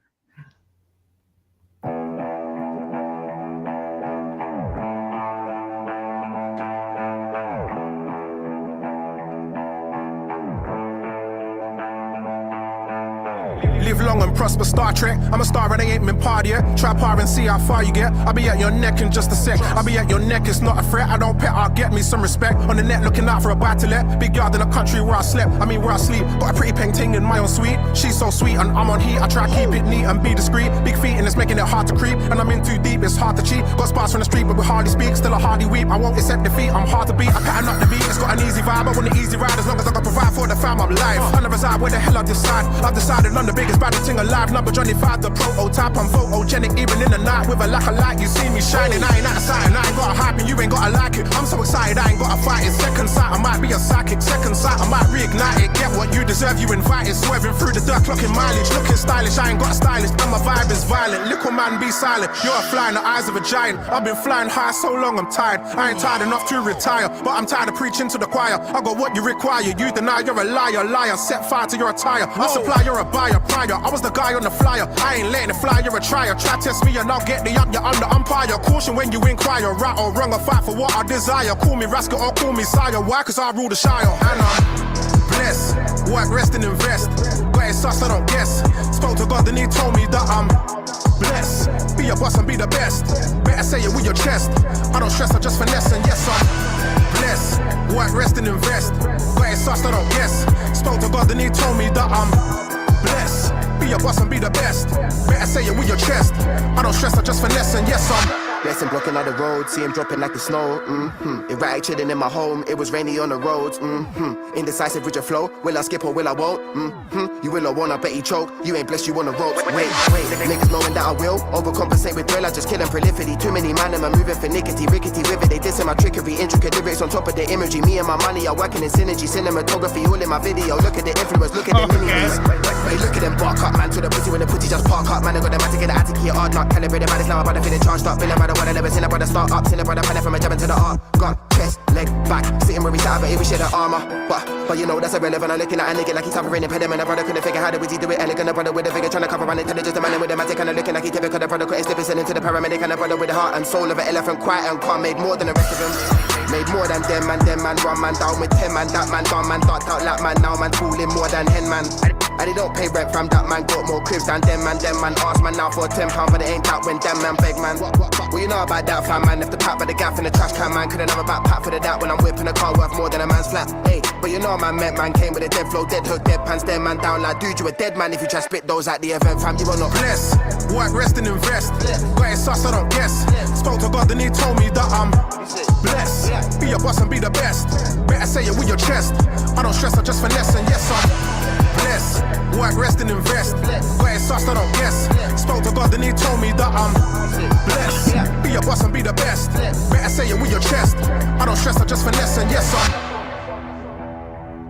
Live long and prosper, Star Trek. I'm a star and I ain't been part yet. Try par and see how far you get. I'll be at your neck in just a sec. I'll be at your neck, it's not a threat. I don't pet, I'll get me some respect. On the net looking out for a buy to let. Big yard in the country where I slept. I mean where I sleep. Got a pretty painting in my own suite. She's so sweet and I'm on heat. I try to keep it neat and be discreet. Big feet and it's making it hard to creep. And I'm in too deep, it's hard to cheat. Got spars from the street but we hardly speak. Still a hardy weep. I won't accept defeat, I'm hard to beat. I pattern up the beat, it's got an easy vibe. I want an easy ride as long as I can provide for the fam, I'm live. I never reside where the hell I decide. I've decided on the biggest baddest thing alive. Number Johnny 5, the prototype. I'm photogenic even in the night. With a lack of light, you see me shining. I ain't out of sight and I ain't got a hype and you ain't got to like it. I'm so excited, I ain't got to fight it. Second sight, I might be a psychic. Second sight, I might reignite it. Get what you deserve, you invited. Swerving through the dirt, clocking mileage. Looking stylish, I ain't got a stylist. And my vibe is violent. Little man, be silent. You're a fly in the eyes of a giant. I've been flying high so long, I'm tired. I ain't tired enough to retire, but I'm tired of preaching to the choir. I got what you require. You deny, you're a liar. Liar, set fire to your attire. I supply, you're a buyer. Prior, I was the guy on the flyer. I ain't letting it fly, you're a trier. Try test me and I'll get the up, you're under umpire. Caution when you inquire, right or wrong, I fight for what I desire. Call me rascal or call me sire. Why? Cause I rule the shire. And I'm blessed, work, rest and invest. Got it sus, I don't guess. Spoke to God and he told me that I'm blessed. Be a boss and be the best. Better say it with your chest. I don't stress, I just finesse and yes I'm blessed. Work, rest and invest. Got it sus, I don't guess. Spoke to God and he told me that I'm blessed. Be a boss and be the best. Better say it with your chest. I don't stress, I just finesse and yes I'm Blessing blocking out the road, see him dropping like the snow. Erratic chilling in my home, it was rainy on the roads. Indecisive with your flow, will I skip or will I won't? You will or won't, I bet you choke. You ain't blessed, you on the ropes. Wait, niggas knowing that I will overcompensate with thrill. I just kill and prolificity. Too many man, I'm moving for nickety, rickety with it. They dissing my trickery, intricate lyrics on top of the imagery. Me and my money are working in synergy, cinematography all in my video. Look at the influence, look at the mini-me's. Look at them bark up, man, to the pussy when the pussy just park up. Man, I got the man to get the attic here, hard knock. Calibrated man, it's now about to feeling charged up. Feeling about what I never seen, about to start up. Seen about the penny from a jab into the art. Gun, chest, leg, back. Sitting where we sat, but we share the armor. But you know that's irrelevant. I'm looking at a nigga like he's suffering impediment. A brother couldn't figure how did we do it elegant. A brother with a figure trying to cover an intelligence. A man with a matic and looking like he typical. The brother couldn't slip his into the paramedic. And a brother with the heart and soul of an elephant. Quiet and calm, made more than the rest of them. Made more than them man, one man down with 10 man, that man down man, dot out like man, now man fooling more than hen man. And they don't pay rent from that man, got more cribs than them man, ask man now for £10, but it ain't that when them man beg man. Well you know about that fam man, if the pack by the gaff in the trash can man, couldn't have a backpack for the that when I'm whipping a car worth more than a man's flat. Hey, but you know man met man, came with a dead flow, dead hook, dead pants, dead man down like dude, you a dead man if you try spit those at the event fam, you will not bless. Work, rest and invest, got it sus, I don't guess. Spoke to God and he told me that I'm blessed. Be a boss and be the best. Better say it with your chest. I don't stress, I just finesse and yes I'm blessed. Work, rest and invest. Got it sus, I don't guess. Spoke to God and he told me that I'm blessed. Be a boss and be the best. Better say it with your chest. I don't stress, I just finesse and yes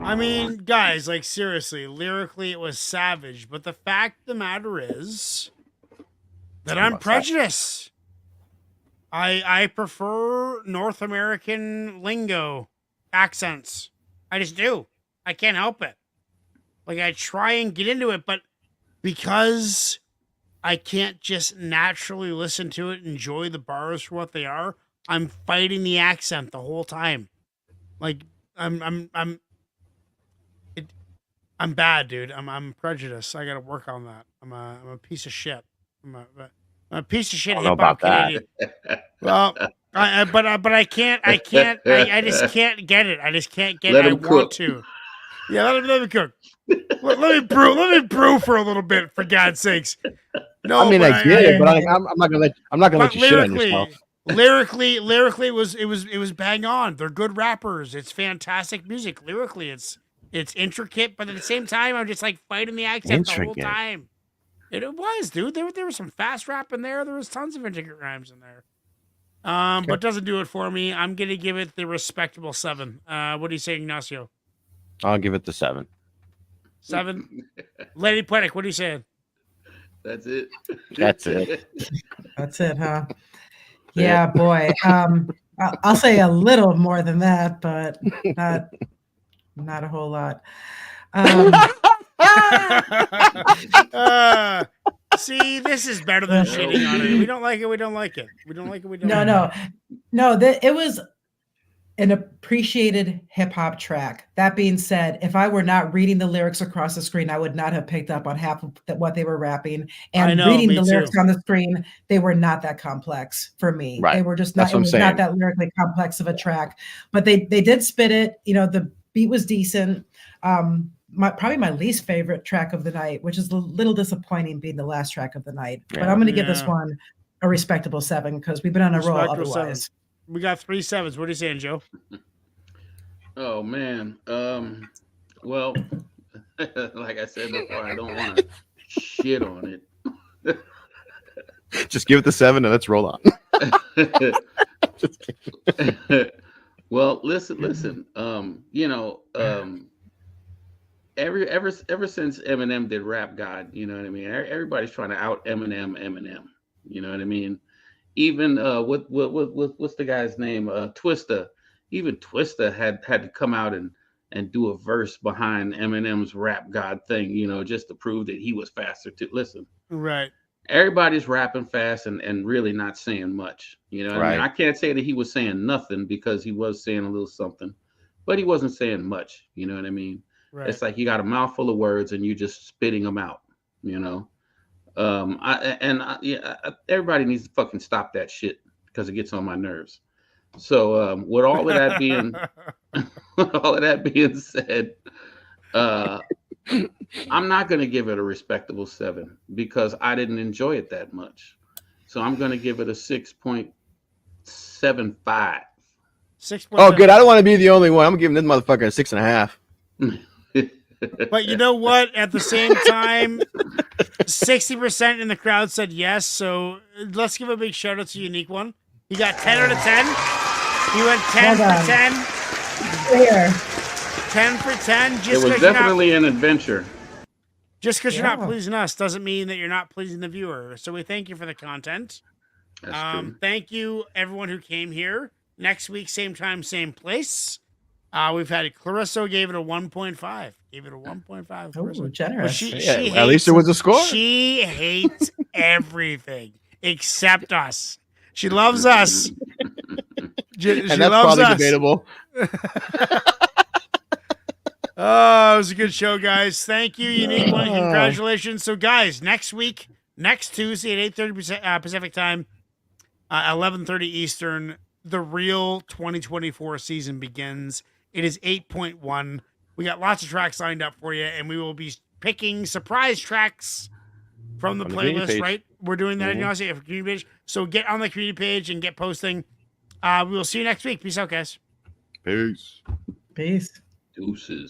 I mean, guys, like seriously, lyrically it was savage, but the fact of the matter is that I'm prejudiced. I prefer North American lingo accents. I just do. I can't help it. Like I try and get into it, but because I can't just naturally listen to it, enjoy the bars for what they are, I'm fighting the accent the whole time. Like I'm bad, dude. I'm prejudiced. I got to work on that. I'm a piece of shit. I'm a piece of shit. I don't know about Canadian. Well, but I can't. I just can't get it. I just can't get it. I want to. Yeah, let me cook. Let me brew for a little bit, for God's sakes. No, I mean I get it, but I'm not gonna let you shit on yourself. Lyrically, it was bang on. They're good rappers. It's fantastic music. Lyrically, it's intricate, but at the same time, I'm just like fighting the accent the whole time. It was, dude. There was some fast rap in there. There was tons of intricate rhymes in there. But doesn't do it for me. I'm gonna give it the respectable 7. What do you say, Ignacio? I'll give it the 7. 7. Lady Poetic, what are you saying? That's it. That's it. That's it, huh? Yeah, boy. I'll say a little more than that, but not a whole lot. See, this is better than shitting on it. We don't like it. We don't like it. We don't like it. We don't. No. It was an appreciated hip hop track. That being said, if I were not reading the lyrics across the screen, I would not have picked up on half of what they were rapping. And reading the lyrics on the screen, they were not that complex for me. Right. They were just not. It was not that lyrically complex of a track. But they did spit it. You know, the beat was decent. Probably my least favorite track of the night, which is a little disappointing being the last track of the night. But I'm going to give this one a respectable 7 because we've been on a roll otherwise. 7. We got 3 7s. What are you saying, Joe? Oh man. Well, like I said before, I don't want to shit on it. Just give it the 7 and let's roll on. Well, listen. Ever since Eminem did Rap God, you know what I mean? Everybody's trying to out Eminem. You know what I mean? Even what's the guy's name? Twista. Even Twista had to come out and do a verse behind Eminem's Rap God thing, you know, just to prove that he was faster too. Listen. Right. Everybody's rapping fast and really not saying much. You know what I mean? I can't say that he was saying nothing because he was saying a little something, but he wasn't saying much. You know what I mean? Right. It's like you got a mouthful of words and you just spitting them out, you know? Everybody needs to fucking stop that shit because it gets on my nerves. So with all of that being said, I'm not going to give it a respectable 7 because I didn't enjoy it that much. So I'm going to give it a 6.75. 6. Oh, good. I don't want to be the only one. I'm giving this motherfucker a 6.5. But you know what? At the same time, 60% in the crowd said yes. So let's give a big shout out to Unique One. He got 10 out of 10. He went 10 for 10. Here. 10 for 10. It was definitely an adventure. Just because you're not pleasing us doesn't mean that you're not pleasing the viewer. So we thank you for the content. That's true. Thank you, everyone who came here. Next week, same time, same place. We've had Clarissa gave it a 1.5. Gave it a 1.5. Oh, generous. She at least there was a score. She hates everything except us. She loves us. She and that's loves probably us. debatable. Oh, it was a good show, guys. Thank you, Unique One. Congratulations. So, guys, next week, next Tuesday at 8:30 Pacific time, 11:30 Eastern, the real 2024 season begins. It is 8.1. We got lots of tracks lined up for you, and we will be picking surprise tracks from the playlist, right? We're doing that in the community page. So get on the community page and get posting. We will see you next week. Peace out, guys. Peace. Peace. Deuces.